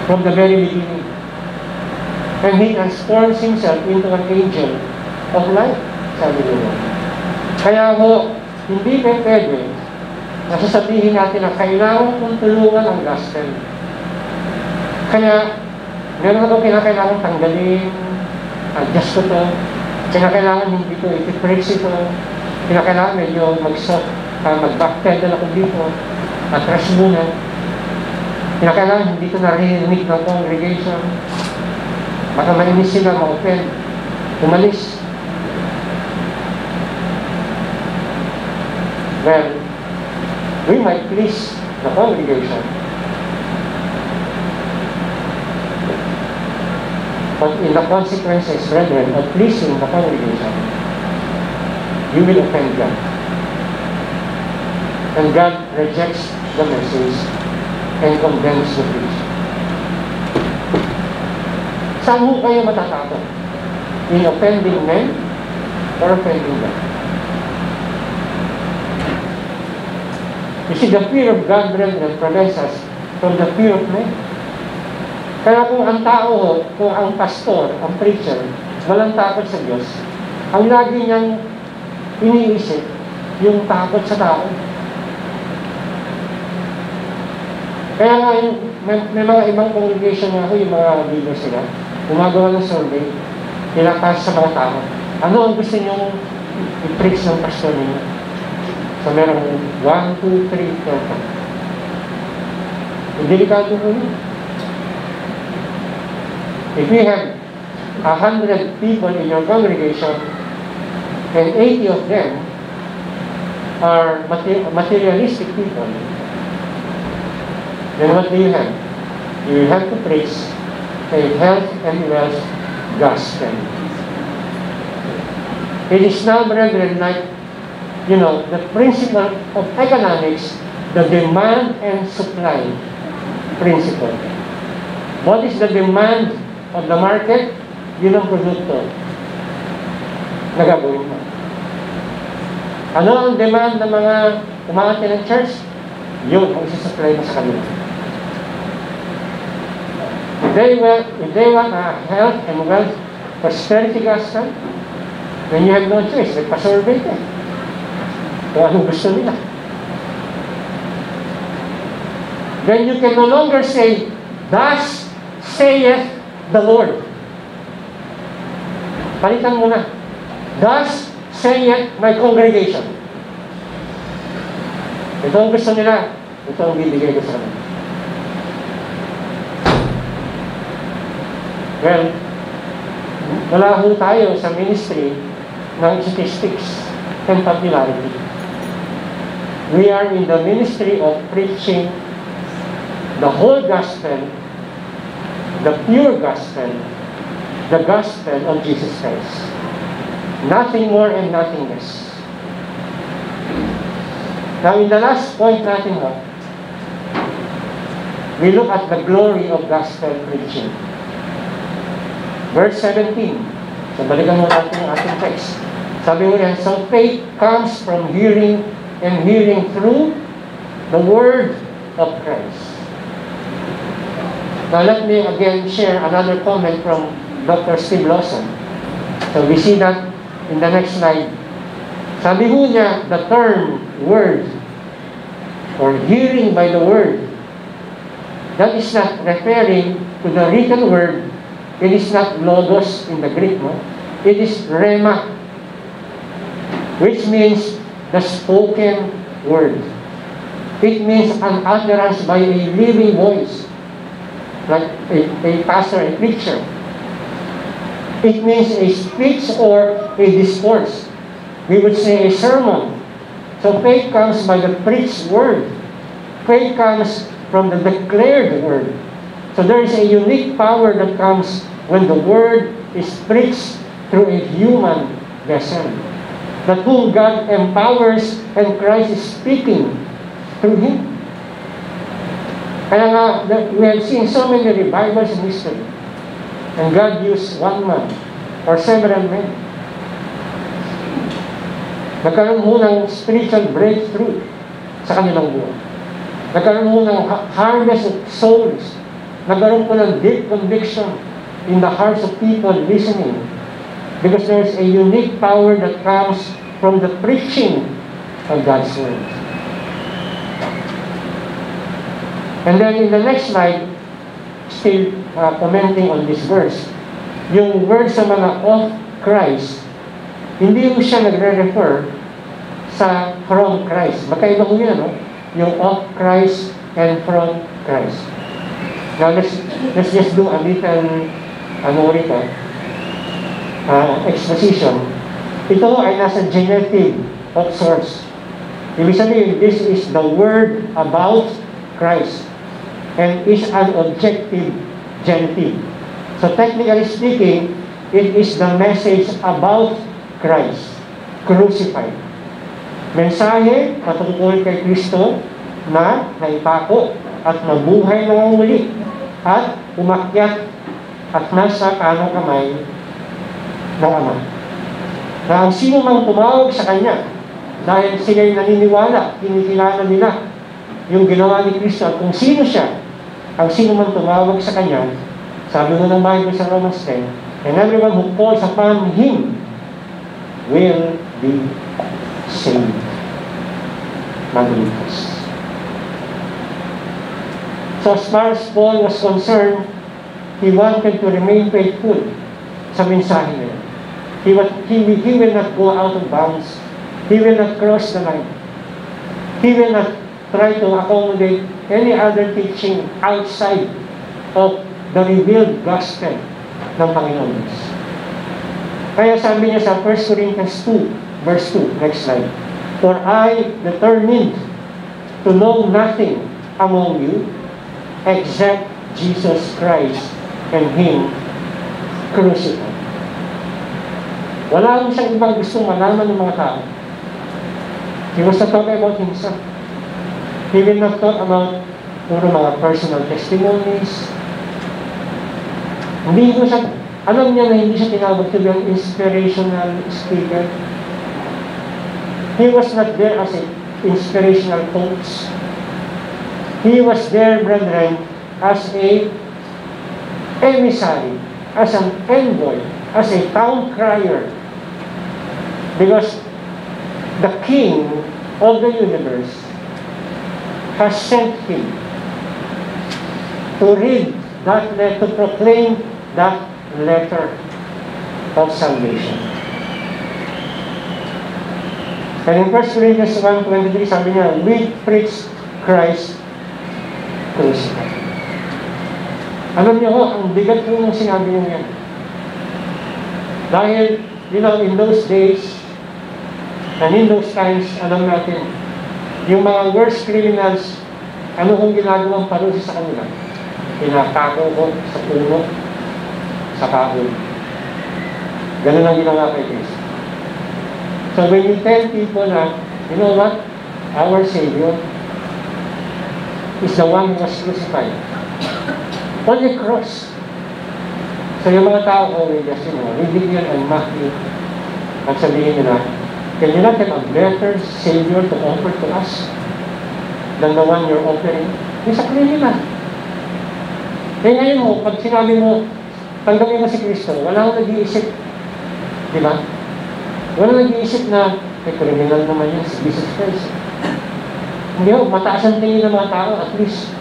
from the very beginning. And he transforms himself into an angel of light, sabi nyo. Kaya ho, hindi pwede na sasabihin natin na kailangan kong tulungan ang gospel. Kaya, meron ako kinakailangan tanggalin, adjust ko to, kinakailangan hindi ko i-preach ito, kinakailangan medyo mag-backpedal ako dito, atras muna, kinakailangan hindi ko narinig ng congregation, baka mainis sila, ma-open, umalis. Well, we might please the congregation, but in the consequences, brethren, of pleasing the congregation, you will offend God. And God rejects the message and condemns the preacher. Saan mo kayo matatakot? In offending men or offending God? You see, the fear of God, brethren, prevents us from the fear of men. Kaya kung ang tao, kung ang pastor, ang preacher, walang takot sa Diyos, ang lagi niyang iniisip, yung takot sa tao. Kaya nga, may mga ibang congregation nga ako, yung mga leaders sila, gumagawa ng survey, pinakas sa mga tao. Ano ang gusto niyong i-preach ng pastor ninyo? So, merong 1, 2, 3, 4. Delikado po yun. If you have 100 people in your congregation, and 80 of them are materialistic people, then what do you have? You have to preach a health and wealth gospel. It is now, brethren, like, the principle of economics, the demand and supply principle. What is the demand of the market? Yun ang produkto na gagawin mo. Ano ang demand ng mga umaate ng church? Yun ang isi-supply mo sa kanila. If they want a health and wealth prosperity gospel, then you have no choice. Nagpa-survey ka. Kung anong gusto nila. Then you can no longer say, "Thus saith the Lord." Palitan mo na. "Thus saith my congregation." Ito ang gusto nila. Ito ang bibigay ko sa kanila. Well, wala ho tayo sa ministry ng statistics and popularity. We are in the ministry of preaching the whole gospel, the pure gospel, the gospel of Jesus Christ. Nothing more and nothing less. Now, in the last point natin, we look at the glory of gospel preaching. Verse 17. So, balikan mo natin ang ating text. Sabi mo yan, "So faith comes from hearing, and hearing through the word of Christ." Now, let me again share another comment from Dr. Steve Lawson. So, we see that in the next slide. Sabi ho niya, the term word, or hearing by the word, that is not referring to the written word. It is not logos in the Greek, no? It is rhema, which means the spoken word. It means an utterance by a living voice, like a pastor, a preacher. It means a speech or a discourse. We would say a sermon. So faith comes by the preached word. Faith comes from the declared word. So there is a unique power that comes when the word is preached through a human vessel, that whom God empowers and Christ is speaking through him. Kaya nga, we have seen so many revivals in history, and God used one man or several men. Nagkaroon mo ng spiritual breakthrough sa kanilang buhay. Nagkaroon mo ng harvest of souls. Nagkaroon po ng deep conviction in the hearts of people listening. Because there is a unique power that comes from the preaching of God's word. And then in the next slide, still commenting on this verse, yung word sa mga of Christ, hindi mo siya nagre-refer sa from Christ. Magkaiba ko yun, no? Yung of Christ and from Christ. Now, let's just do a little, exposition. Ito ay nasa genitive of source. Ibig sabihin, this is the word about Christ and is an objective genitive. So technically speaking, it is the message about Christ, crucified. Mensahe patungkol kay Kristo na naipako at nabuhay na muli at umakyat at nasa kanang kamay ng Ama. Na ang sino mang tumawag sa Kanya, dahil sila'y naniniwala, kinikilala nila yung ginawa ni Kristo at kung sino siya, ang sino mang tumawag sa Kanya, sabi mo ng Bible sa Romans 10, and everyone who calls upon Him will be saved. Magliligtas. So as far as Paul was concerned, he wanted to remain faithful sa mensahe niya. He will not go out of bounds. He will not cross the line. He will not try to accommodate any other teaching outside of the revealed gospel ng Panginoon. Kaya sabi niya sa 1 Corinthians 2, verse 2, next slide. For I determined to know nothing among you except Jesus Christ and Him crucified. Wala akong siyang ibang gustong malaman ng mga tao. He was not talking about himself. He will not talk about puro mga personal testimonies. Hindi ko siya, alam niya na hindi siya tinawag to be an inspirational speaker. He was not there as an inspirational coach. He was there, brethren, as a emissary, as an envoy, as a town crier. Because the King of the universe has sent him to read that letter, to proclaim that letter of salvation. And in 1 Corinthians 1:23, sabi niya, we preach Christ crucified. Alam niyo ho, ang bigat po ng sinabi niya yan. Dahil, in those days, and in those times, alam natin, yung mga worst criminals, ano kung ginagawang parusa sa kanila? Pinatako ko sa puno, sa kahoy. Ganun ang ginawa kay Kristo. So when you tell people na, you know what? Our Savior is the one who was crucified. On the cross. So yung mga tao ko, just, reading yun and Matthew, at sabihin nila, can you not have a better Savior to offer to us than the one you're offering? Yung sa criminal. Kaya ngayon mo, pag sinabi mo, tanggapin mo si Kristo, wala akong nag-iisip. Di ba? Wala nag-iisip na, criminal naman yun, si Jesus Christ. Hindi ho, mataas ang tingin ng mga tao, at least,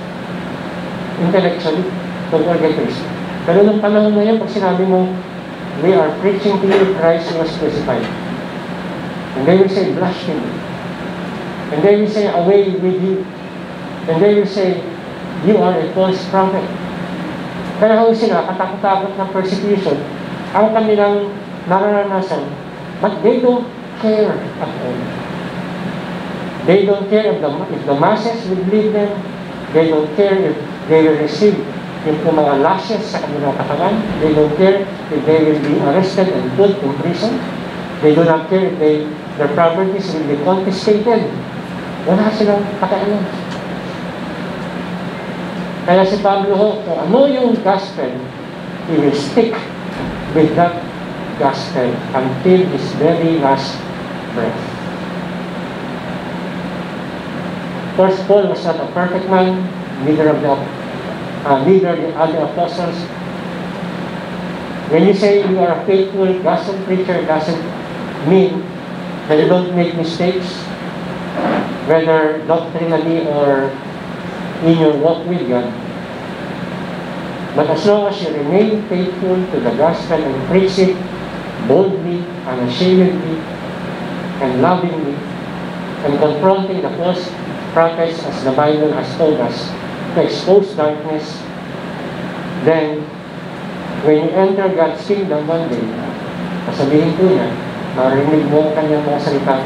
intellectually, tungkol kay Kristo. Pero nung panahon na yan, pag sinabi mo, we are preaching to you Christ who was crucified. And they will say, blasphemy. And they will say, away with you. And they will say, you are a false prophet. Kaya ho sila, katakot-takot ng persecution, ang kanilang nararanasan, but they don't care at all. They don't care if the masses will believe them. They don't care if they will receive yung mga lashes sa kanilang katawan. They don't care if they will be arrested and put in prison. They do not care if their properties will be confiscated. Wala silang pakialam. Kaya si Pablo ho, kung ano yung gospel, he will stick with that gospel until his very last breath. Of course, Paul was not a perfect man, neither the other apostles. When you say you are a faithful gospel preacher, it doesn't mean that you don't make mistakes, whether doctrinally or in your walk with God. But as long as you remain faithful to the gospel and preach it boldly, unashamedly, and lovingly, and confronting the false prophets as the Bible has told us to expose darkness, then when you enter God's kingdom one day, sasabihin ko niya, marinig mo ang kanyang mga salita,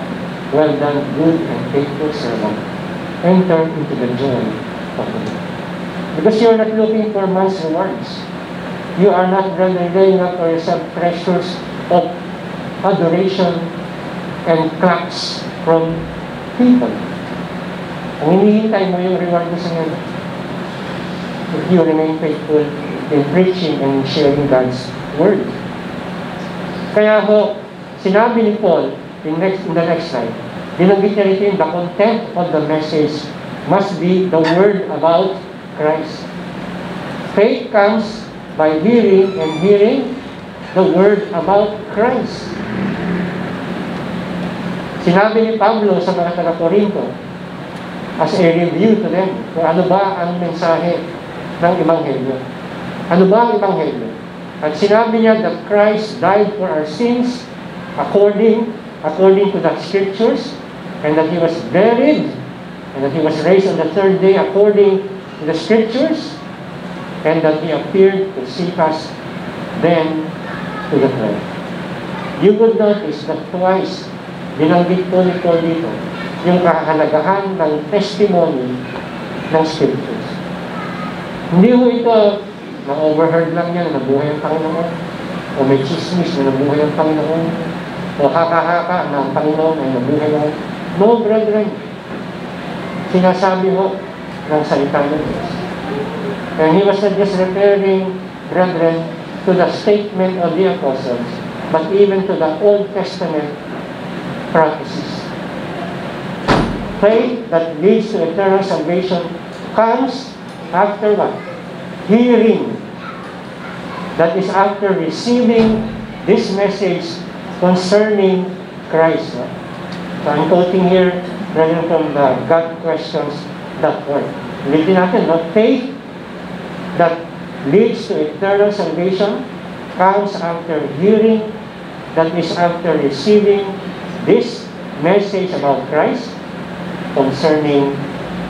Well done, good and faithful servant. Enter into the joy of the Lord. Because you are not looking for man's rewards. You are not laying up for yourself treasures of adoration and claps from people. Ang hinihintay mo yung reward mo sa ngayon. If you remain faithful in preaching and sharing God's Word. Kaya ho, sinabi ni Paul in the next slide, binanggit niya rito yung the content of the message must be the Word about Christ. Faith comes by hearing, and hearing the Word about Christ. Sinabi ni Pablo sa mga taga-Corinto, as a review to them, kung ano ba ang mensahe ng Ebanghelyo. Ano ba ang Ebanghelyo? At sinabi niya that Christ died for our sins according to the Scriptures, and that He was buried, and that He was raised on the third day according to the Scriptures, and that He appeared to seek us then to the twelve. You would notice that twice binanggit po ni Paul dito yung kahalagahan ng testimony ng Scriptures. Hindi ho ito na-overheard lang yan na nabuhay ang Panginoon, o may chismis na nabuhay ang Panginoon, o haka-haka na ang Panginoon ay nabuhay lang. No, brethren. Sinasabi ho ng salita ng Diyos. And he was not just referring, brethren, to the statement of the apostles, but even to the Old Testament prophecies. Faith that leads to eternal salvation comes after what? Hearing. That is after receiving this message concerning Christ. So I'm quoting here from the GodQuestions.org. Ulitin natin, no? Faith that leads to eternal salvation comes after hearing, that is after receiving this message about Christ concerning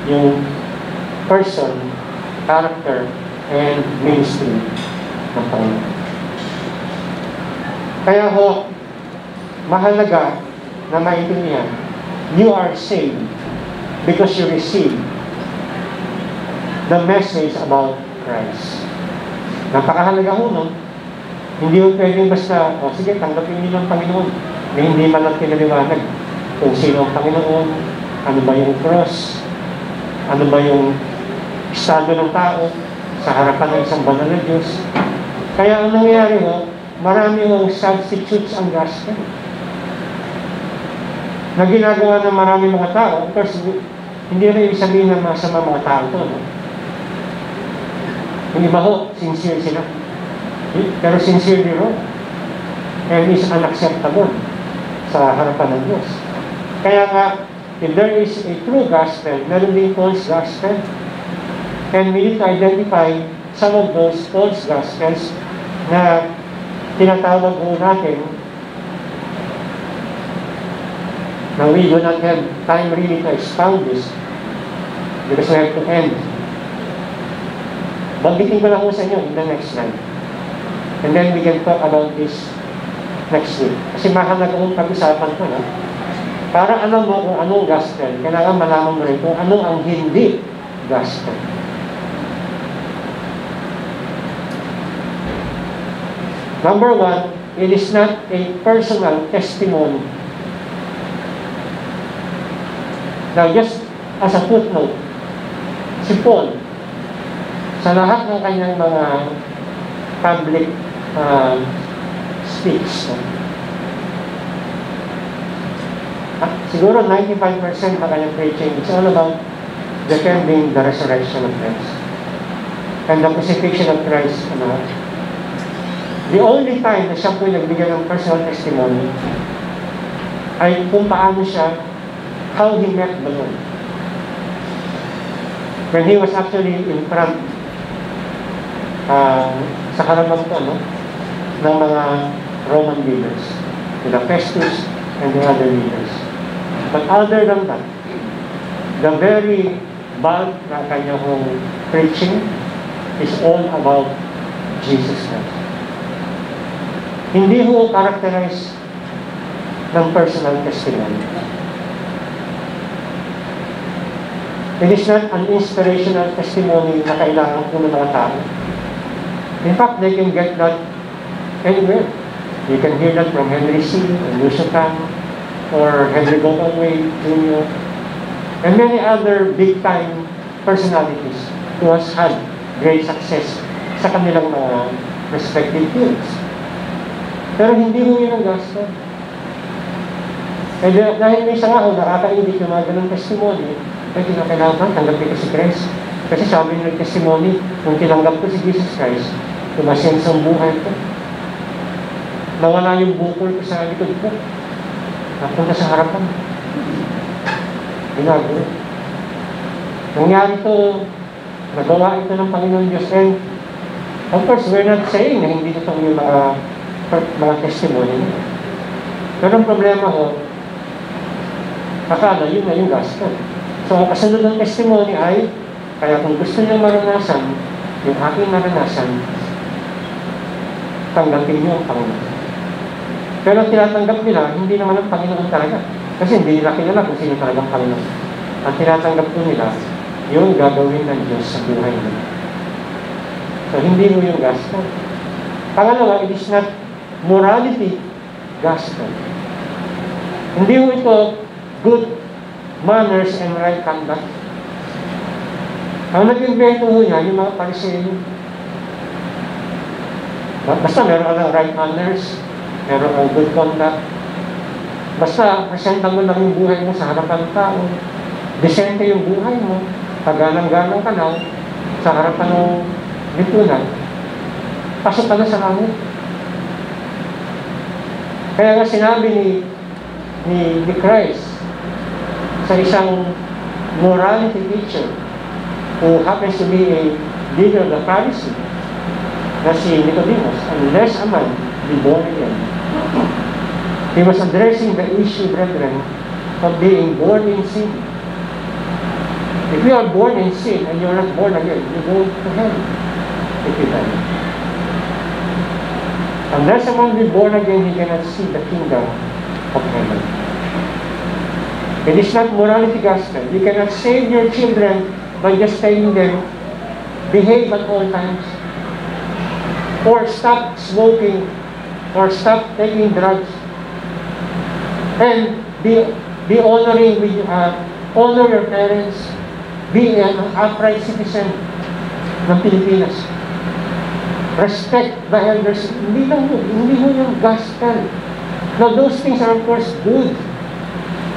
yung person, character, and ministry ng Panginoon. Kaya ho, mahalaga na maintindihan, you are saved because you receive the message about Christ. Napakahalaga ho, no? Hindi ho pwedeng basta, sige, tanggapin niyo ng Panginoon, na hindi man lang pinaliwanag kung sino ang Panginoon, ano ba yung cross, ano ba yung estado ng tao sa harapan ng isang banal na Diyos. Kaya ang nangyayari ho, marami hong substitutes ang gospel na ginagawa ng marami mga tao. Of course, hindi rin ibig sabihin ng masama mga tao ito, no? Yung iba ho, sincere sila. Pero sincerely wrong. And is unacceptable sa harapan ng Diyos. Kaya nga, if there is a true gospel, meron din false gospel. And we need to identify some of those false gospels na tinatawag po natin na we do not have time really to expound this because we have to end. Bagitin ko lang po sa inyo in the next slide. And then we can talk about this next week. Kasi mahalaga kong pag-usapan ko, no? Para alam mo kung anong gospel, kailangan malaman mo rin kung anong ang hindi gospel. Number one, it is not a personal testimony. Now, just as a footnote, si Paul, sa lahat ng kanyang mga public speech, siguro 95% ng kanyang preaching, it's all about defending the resurrection of Christ and the crucifixion of Christ. The only time na siya po nagbigay ng personal testimony ay kung paano siya, how he met the Lord. When he was actually in front sa harapan ko, no, ng mga Roman leaders, the Festus and the other leaders. But other than that, the very bulk na kanyang preaching is all about Jesus Christ. Hindi ho characterize ng personal testimony. It is not an inspirational testimony na kailangan po ng mga tao. In fact, they can get that anywhere. You can hear that from Henry C. or Lucio Tan, or Henry Goldway Jr., and many other big-time personalities who has had great success sa kanilang mga respective fields. Pero hindi mo yun ang gospel. Eh dahil may isa nga ako, nakakaindik yung mga ganong testimony, ay kinakailangan tanggapin ko si Christ. Kasi sabi nyo testimony, kung tinanggap ko si Jesus Christ, tumasensa ang buhay ko. Nawala yung bukol ko sa likod ko. Napunta sa harapan. Ginagawa. Nangyari ito, nagawa ito ng Panginoon Diyos. And of course, we're not saying na hindi ito yung mga testimony. Pero ang problema ko, akala yun na yung gospel. So, ang kasunod ng testimony ay, kaya kung gusto niyo maranasan, yung aking naranasan, tanggapin niyo ang Panginoon. Pero tinatanggap nila, hindi naman ang Panginoon talaga. Kasi hindi nila kilala kung sino talagang Panginoon. Ang tinatanggap po nila, yung gagawin ng Diyos sa buhay nila. So, hindi mo yung gospel. Pangalawa, it is not morality gospel. Hindi mo ito good manners and right conduct. Ang nag-invento mo niya, yung mga Pariseo. Basta meron ka ng right manners, meron kang good conduct. Basta, presenta mo lang yung buhay mo sa harapan ng tao. Decente yung buhay mo. Pagalang-galang ka na sa harapan ng lipunan. Pasok ka na sa langit. Kaya nga sinabi ni Christ sa isang morality teacher who happens to be a leader of the Pharisee, na si Nicodemus, unless a man be born again. He was addressing the issue, brethren, of being born in sin. If you are born in sin and you are not born again, you go to hell if you die. Unless a man be born again, he cannot see the kingdom of heaven. It is not morality gospel. You cannot save your children by just telling them, behave at all times, or stop smoking, or stop taking drugs, and be honoring with honor your parents, be an upright citizen ng Pilipinas. Respect the elders. Hindi mo yung gospel. Now, those things are of course good.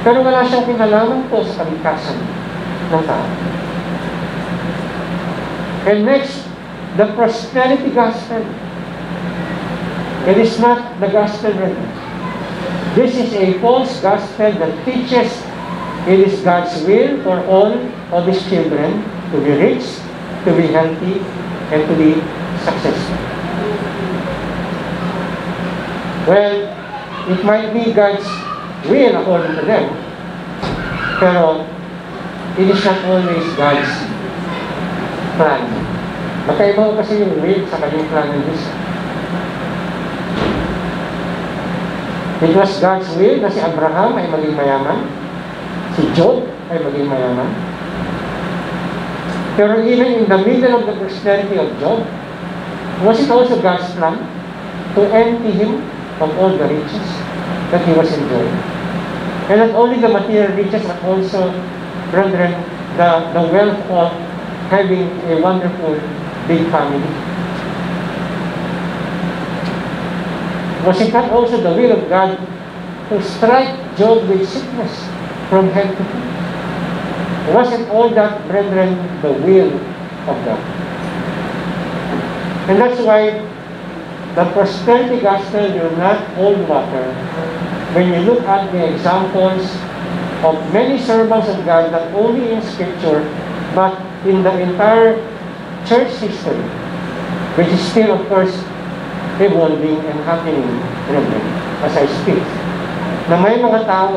Pero wala siyang kinalaman po sa kaligtasan ng tao. And next, the prosperity gospel. It is not the gospel written. This is a false gospel that teaches it is God's will for all of His children to be rich, to be healthy, and to be successful. Well, it might be God's will according to them, pero it is not always God's plan. Magkaiba kasi yung will sa kanyang plan ng Diyos. It was God's will na si Abraham ay maging mayaman, si Job ay maging mayaman. Pero even in the middle of the prosperity of Job, was it also God's plan to empty him of all the riches that he was enjoying? And not only the material riches, but also, brethren, the wealth of having a wonderful big family. Was it not also the will of God to strike Job with sickness from head to foot? Wasn't all that, brethren, the will of God? And that's why the prosperity gospel will not hold water when you look at the examples of many servants of God, not only in Scripture, but in the entire church history, which is still, of course, evolving and happening as I speak. Na may mga tao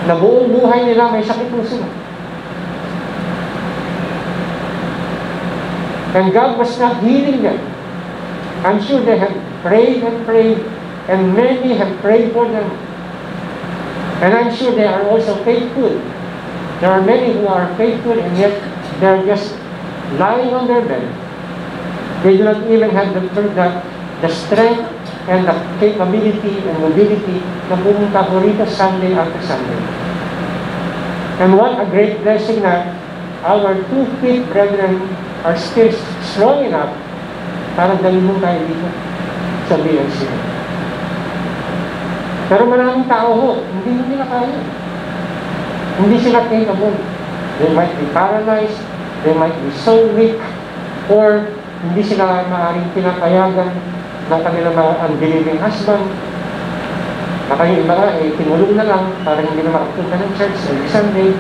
na buong buhay nila may sakit puso. And God was not healing them. I'm sure they have prayed and prayed, and many have prayed for them. And I'm sure they are also faithful There are many who are faithful and yet they're just lying on their bed. They do not even have the strength and the capability and mobility na pumunta po rito Sunday after Sunday. And what a great blessing na our 2 feet brethren are still strong enough para dalhin tayo dito sa BLC. Pero maraming tao ho, hindi nila kaya. Hindi sila capable. They might be paralyzed, they might be so weak, or hindi sila maaaring pinapayagan ng kanilang mga unbelieving husband. Baka yung iba nga, tinulog na lang para hindi na makapunta ng church every Sunday.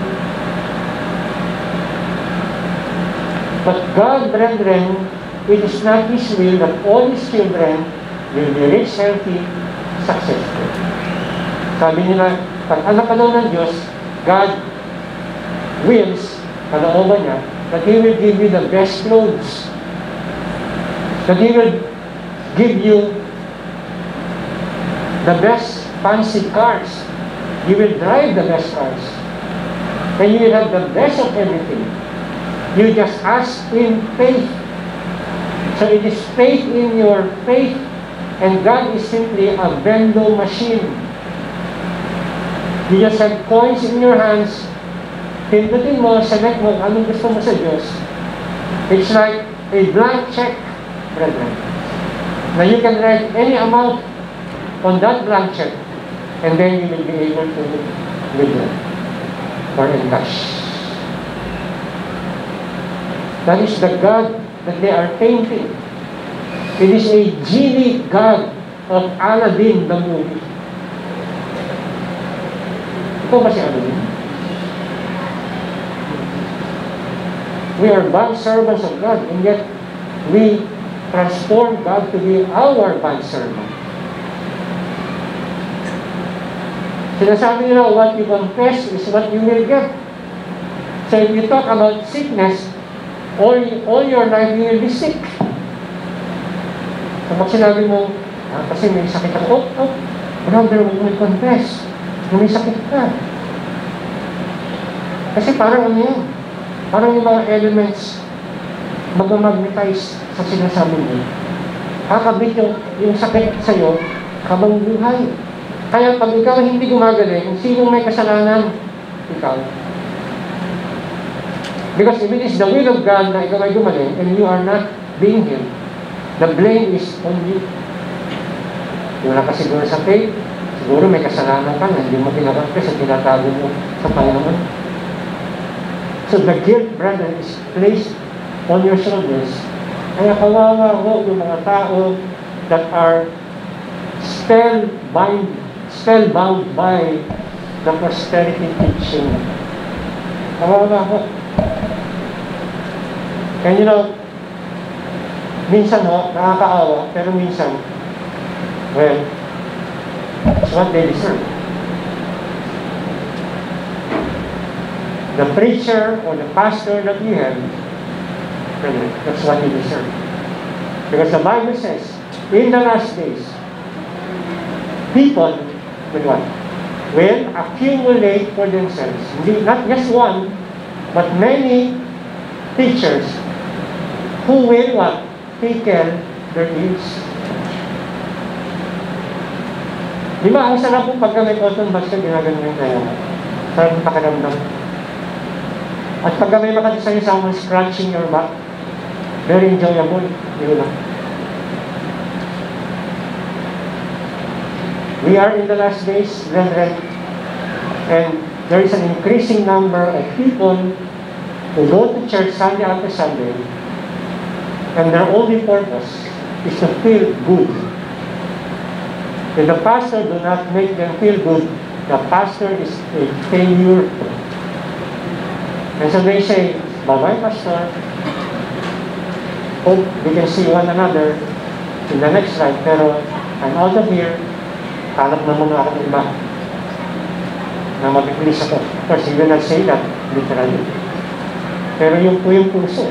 But God, brethren, it is not His will that all His children will be rich, healthy, successful. Sabi nila, pag anak ka daw ng Diyos, God wills, kalooban niya, that He will give you the best clothes, that He will give you the best fancy cars. You will drive the best cars. And you will have the best of everything. You just ask in faith. So it is faith in your faith. And God is simply a vending machine. You just have coins in your hands. Pindutin mo, select mo, anong gusto mo sa Diyos. It's like a blank check, brethren. Now you can write any amount on that blank check, and then you will be able to withdraw or encash. That is the God that they are painting. It is a genie God of Aladdin, the movie. Ito ba si Aladdin? We are bond servants of God, and yet we transform God to be our bond servant. Sinasabi nila, what you confess is what you will get. So if you talk about sickness, all your life you will be sick. So pag sinabi mo, kasi may sakit ako, brother, we will confess na may sakit ka. Kasi parang ano yan, parang yung mga elements mag-magnetize sa sinasabi mo. Kakabit yung sakit sa'yo, habang buhay. Kaya pag ikaw hindi gumagaling, sinong may kasalanan? Ikaw. Because if it is the will of God na ikaw ay gumaling and you are not being healed, the blame is on you. Wala ka siguro sa faith, siguro may kasalanan ka na hindi mo pinakakis at tinatago mo sa Panginoon. So the guilt, brother, is placed on your shoulders. Kaya kawawa ho yung mga tao that are spellbound by the prosperity teaching. Kawawa ho. And you know, minsan ho, nakakaawa, pero minsan, well, it's what they deserve. The preacher or the pastor that you have, that's what you deserve. Because the Bible says, in the last days, people will what? Will accumulate for themselves. Not just one, but many teachers who will what? Tickle their ears. Di ba, ang sarap po pagka may cotton buds ka, ginagano yung tayo. Sarap yung pakiramdam. At pagka may makatisayo someone scratching your back, very enjoyable. Yun lang. We are in the last days, brethren, and there is an increasing number of people who go to church Sunday after Sunday, and their only purpose is to feel good. If the pastor do not make them feel good, the pastor is a failure. And so they say, bye-bye, pastor. Hope we can see one another in the next life, pero I'm out of here. Hanap na muna ako ng iba na mag-release ako. Of course, he will not say that literally. Pero yung po yung puso.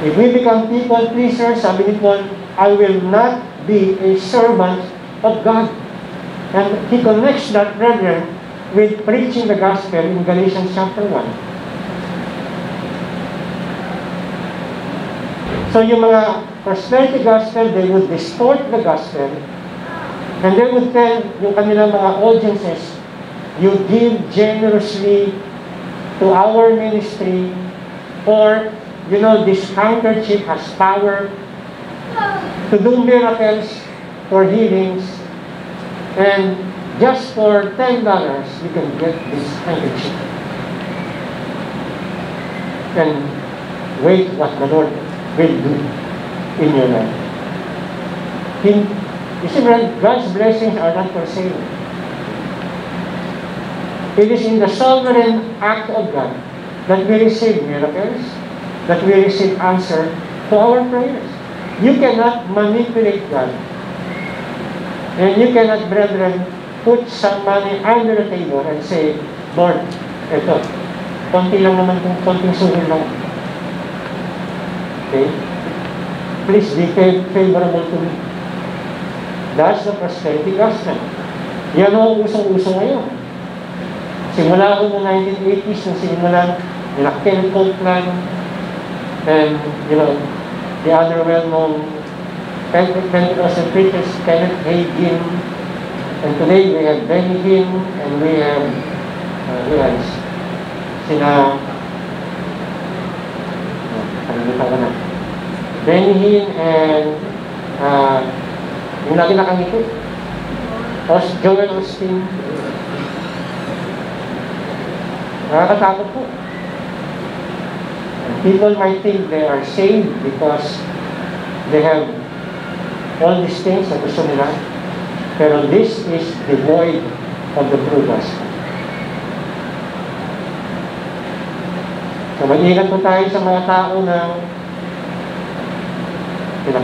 If we become people pleasers, sabi ni Paul, I will not be a servant of God. And he connects that, brethren, with preaching the gospel in Galatians chapter 1. So yung mga prosperity gospel, they would distort the gospel, and they would tell yung kanilang mga audiences, you give generously to our ministry, or, you know, this handkerchief has power to do miracles for healings, and just for $10, you can get this handkerchief. And wait what the Lord will do in your life. You see, God's blessings are not for sale. It is in the sovereign act of God that we receive miracles, that we receive answer to our prayers. You cannot manipulate God. And you cannot, brethren, put some money under the table and say, Lord, eto, konti lang naman kung konting suhil lang. Okay? Please be favorable to me. That's the prosperity gospel. Yan ang usong-uso ngayon. Simula ko noong 1980s, nung simulan nila Ken Copeland, and, you know, the other well-known Pentecostal preachers, Kenneth Hagin, and today we have Benny Hinn, and we have, who else? Kalimutan ko na. Benny Hinn and, yung lagi nakangiti, Joel Osteen. Nakakatakot po. People might think they are saved because they have all these things na gusto nila. Pero this is devoid of the true gospel. So mag-ingat po tayo sa mga tao na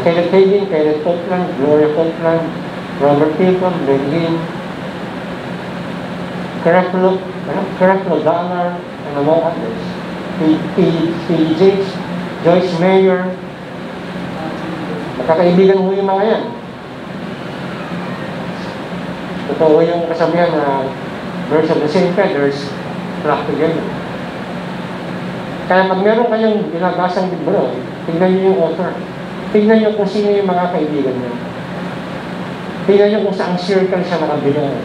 Kenneth Hagin, Kenneth Copeland, Gloria Copeland, Robert Hilton, Ben Hinn, Creflo Dollar, and among others. P. James, Joyce Mayer. Magkakaibigan mo yung mga yan. Totoo yung kasabihan na birds of the same feathers flock together. Kaya pag meron kayong binabasang libro, tignan nyo yung author. Tignan nyo kung sino yung mga kaibigan nyo. Tignan nyo kung saang circle siya nakabilang.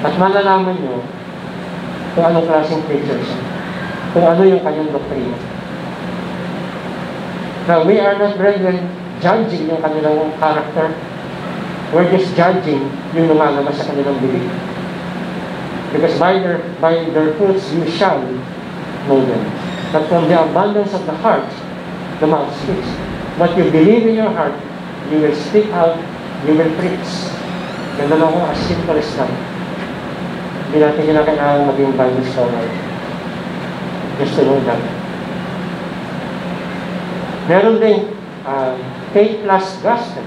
At malalaman nyo kung anong klaseng preacher siya. Kung ano yung kanyang doktrina. Now, we are not, brethren, judging yung kanilang character. We're just judging yung lumalabas sa kanilang bibig. Because by their fruits you shall know them. But from the abundance of the heart, the mouth speaks. What you believe in your heart, you will speak out, you will preach. Ganda lang ako, as simple as that. Hindi natin kinakailangan maging Bible scholar. Just to know that. Meron din faith plus gospel.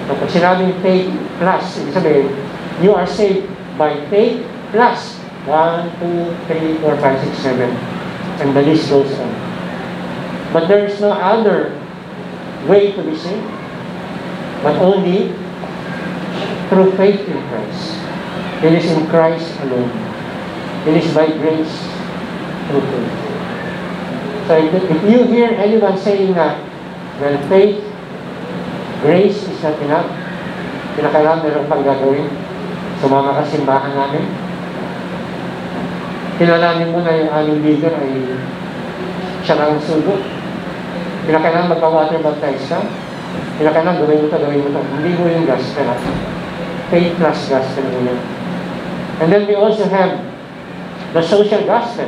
So, pag sinabing faith plus, ibig sabihin, you are saved by faith plus 1, 2, 3, 4, 5, 6, 7. And the list goes on. But there is no other way to be saved, but only through faith in Christ. It is in Christ alone. It is by grace through faith. So if you hear anyone saying that, well, faith, grace is not enough, kinakailangan meron pang gagawin, sumama ka simbahan namin. Kilalanin mo na yung aming leader ay siya lang sugo. Kinakailangan magpa-water baptize ka. Kinakailangan gawin mo ito. Hindi mo yung gospel. Faith plus gospel mo yun. And then we also have the social gospel.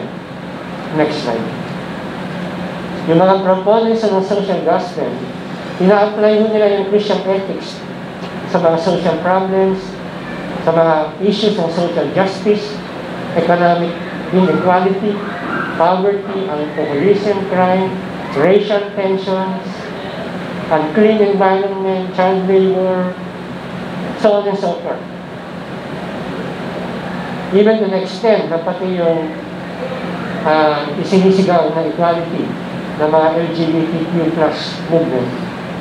Next slide. Yung mga proponents ng social gospel, ina-apply mo nila yung Christian ethics sa mga social problems, sa mga issues ng social justice, economic inequality, poverty, alcoholism, crime, racial tensions, unclean environment, child labor, so on and so forth. Even to the extent na pati yung isinisigaw na equality ng mga LGBTQ plus movement,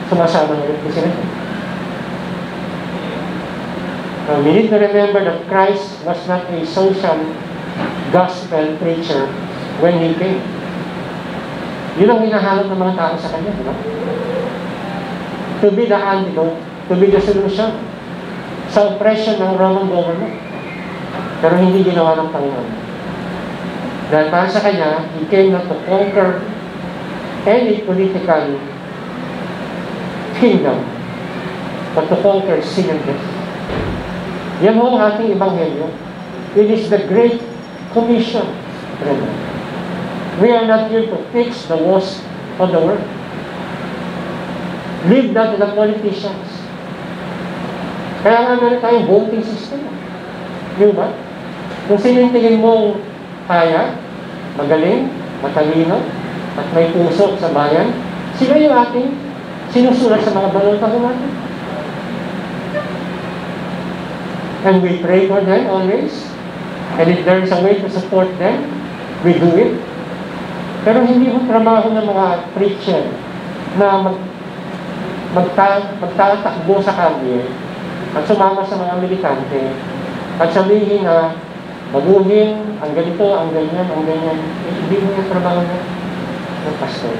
sumasama na rin po sila. Now, we need to remember that Christ was not a social gospel preacher when He came. Yun ang hinahanap ng mga tao sa Kanya, di ba? To be the antidote, to be the solution sa oppression ng Roman government. Pero hindi ginawa ng Panginoon. Dahil para sa Kanya, He came not to conquer any political kingdom, but to conquer sin and death. Yan ho ang ating Ebanghelyo. It is the Great Commission. We are not here to fix the woes of the world. Leave that to the politicians. Kaya nga meron tayong voting system. Di ba? Kung sinintingin mo kaya, magaling, matalino, at may puso sa bayan, sila yung ating sinusulat sa mga balota natin. And we pray for them always. And if there is a way to support them, we do it. Pero hindi mo trabaho ng mga preacher na magtatakbo sa kalye at sumama sa mga militante at sabihin na baguhin, ang ganito, ang ganyan, ang ganyan. Hindi mo yung trabaho ng pastor.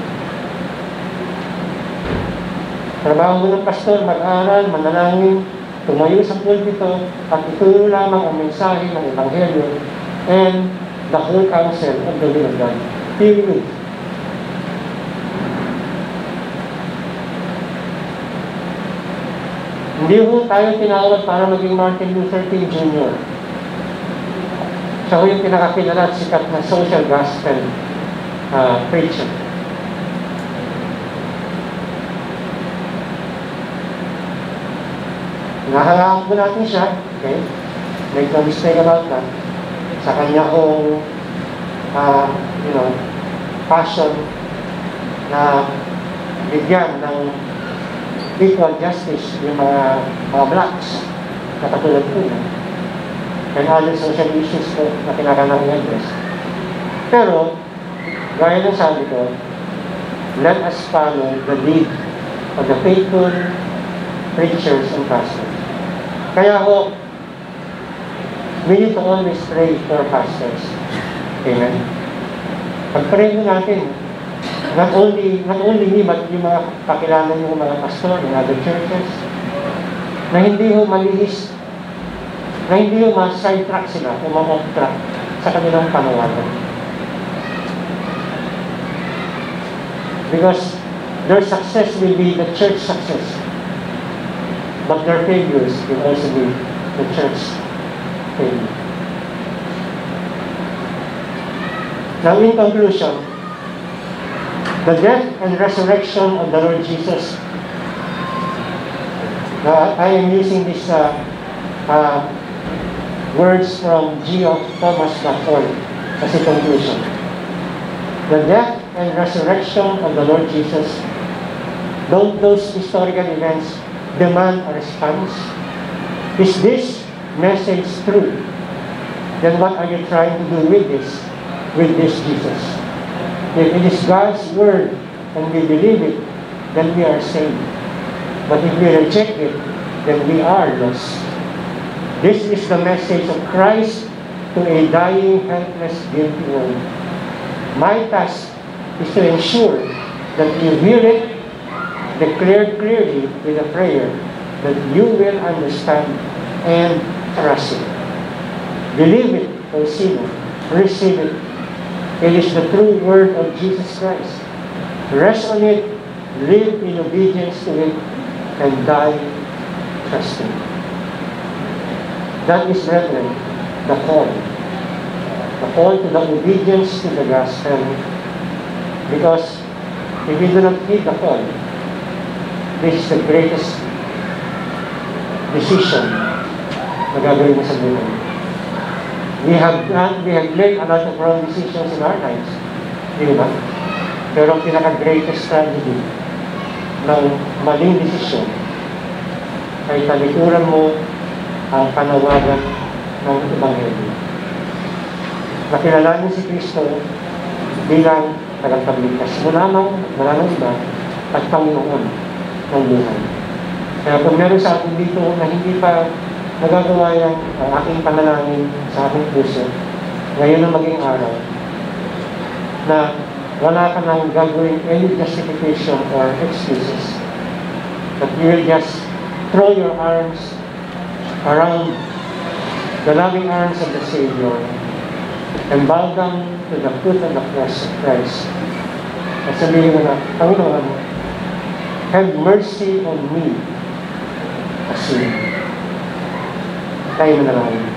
Trabaho mo ng pastor, mag-aral, manalangin, tumayo sa pulpito at ituro lamang ang mensahe ng Ebanghelyo and the whole counsel of the will of God. Period. Hindi ho tayo tinawag para maging Martin Luther King Jr. Siya ho yung pinakakilala at sikat na social gospel preacher. Nahangaan po natin siya, okay? Make no mistake about that. Sa kanya kong, passion na bigyan ng equal justice yung mga blacks na katulad po na. And other social issues po na kinakailangan i-address. Pero, gaya ng sabi ko, let us follow the lead of the faithful preachers and pastors. Kaya ho, we need to always pray for pastors. Amen. Pag-pray mo natin, not only me, but yung mga kakilala yung mga pastor in other churches, na hindi ho malihis, na hindi ho ma-sidetrack sila o ma-off-track sa kanilang panawagan. Because their success will be the church success. But their failures will also be the church failure. Now, in conclusion, the death and resurrection of the Lord Jesus, I am using these words from G. of Thomas Ford as a conclusion. The death and resurrection of the Lord Jesus, don't those historical events demand a response? Is this message true? Then what are you trying to do with this Jesus? If it is God's word and we believe it, then we are saved. But if we reject it, then we are lost. This is the message of Christ to a dying, helpless, guilty world. My task is to ensure that you hear it declared clearly with a prayer that you will understand and trust it. Believe it, O sinner. Receive it. It is the true word of Jesus Christ. Rest on it, live in obedience to it, and die trusting. That is, brethren, the call. The call to the obedience to the gospel. Because if we do not heed the call, this is the greatest decision na gagawin mo sa buhay. We have made a lot of wrong decisions in our lives. Di ba? Pero ang pinaka-greatest tragedy ng maling desisyon ay talikuran mo ang panawagan ng Ebanghelyo. Nakilalanin si Kristo bilang tagapagligtas. Wala nang iba at Panginoon ng buhay. Kaya kung meron sa atin dito na hindi pa nagagawa yung aking panalangin sa aking puso, ngayon ang maging araw, na wala ka nang gagawin any justification or excuses. That you will just throw your arms around the loving arms of the Savior and bow down to the foot of the cross of Christ. At sabihin mo na, Panginoon, have mercy on me, a sinner. Tayo na lang.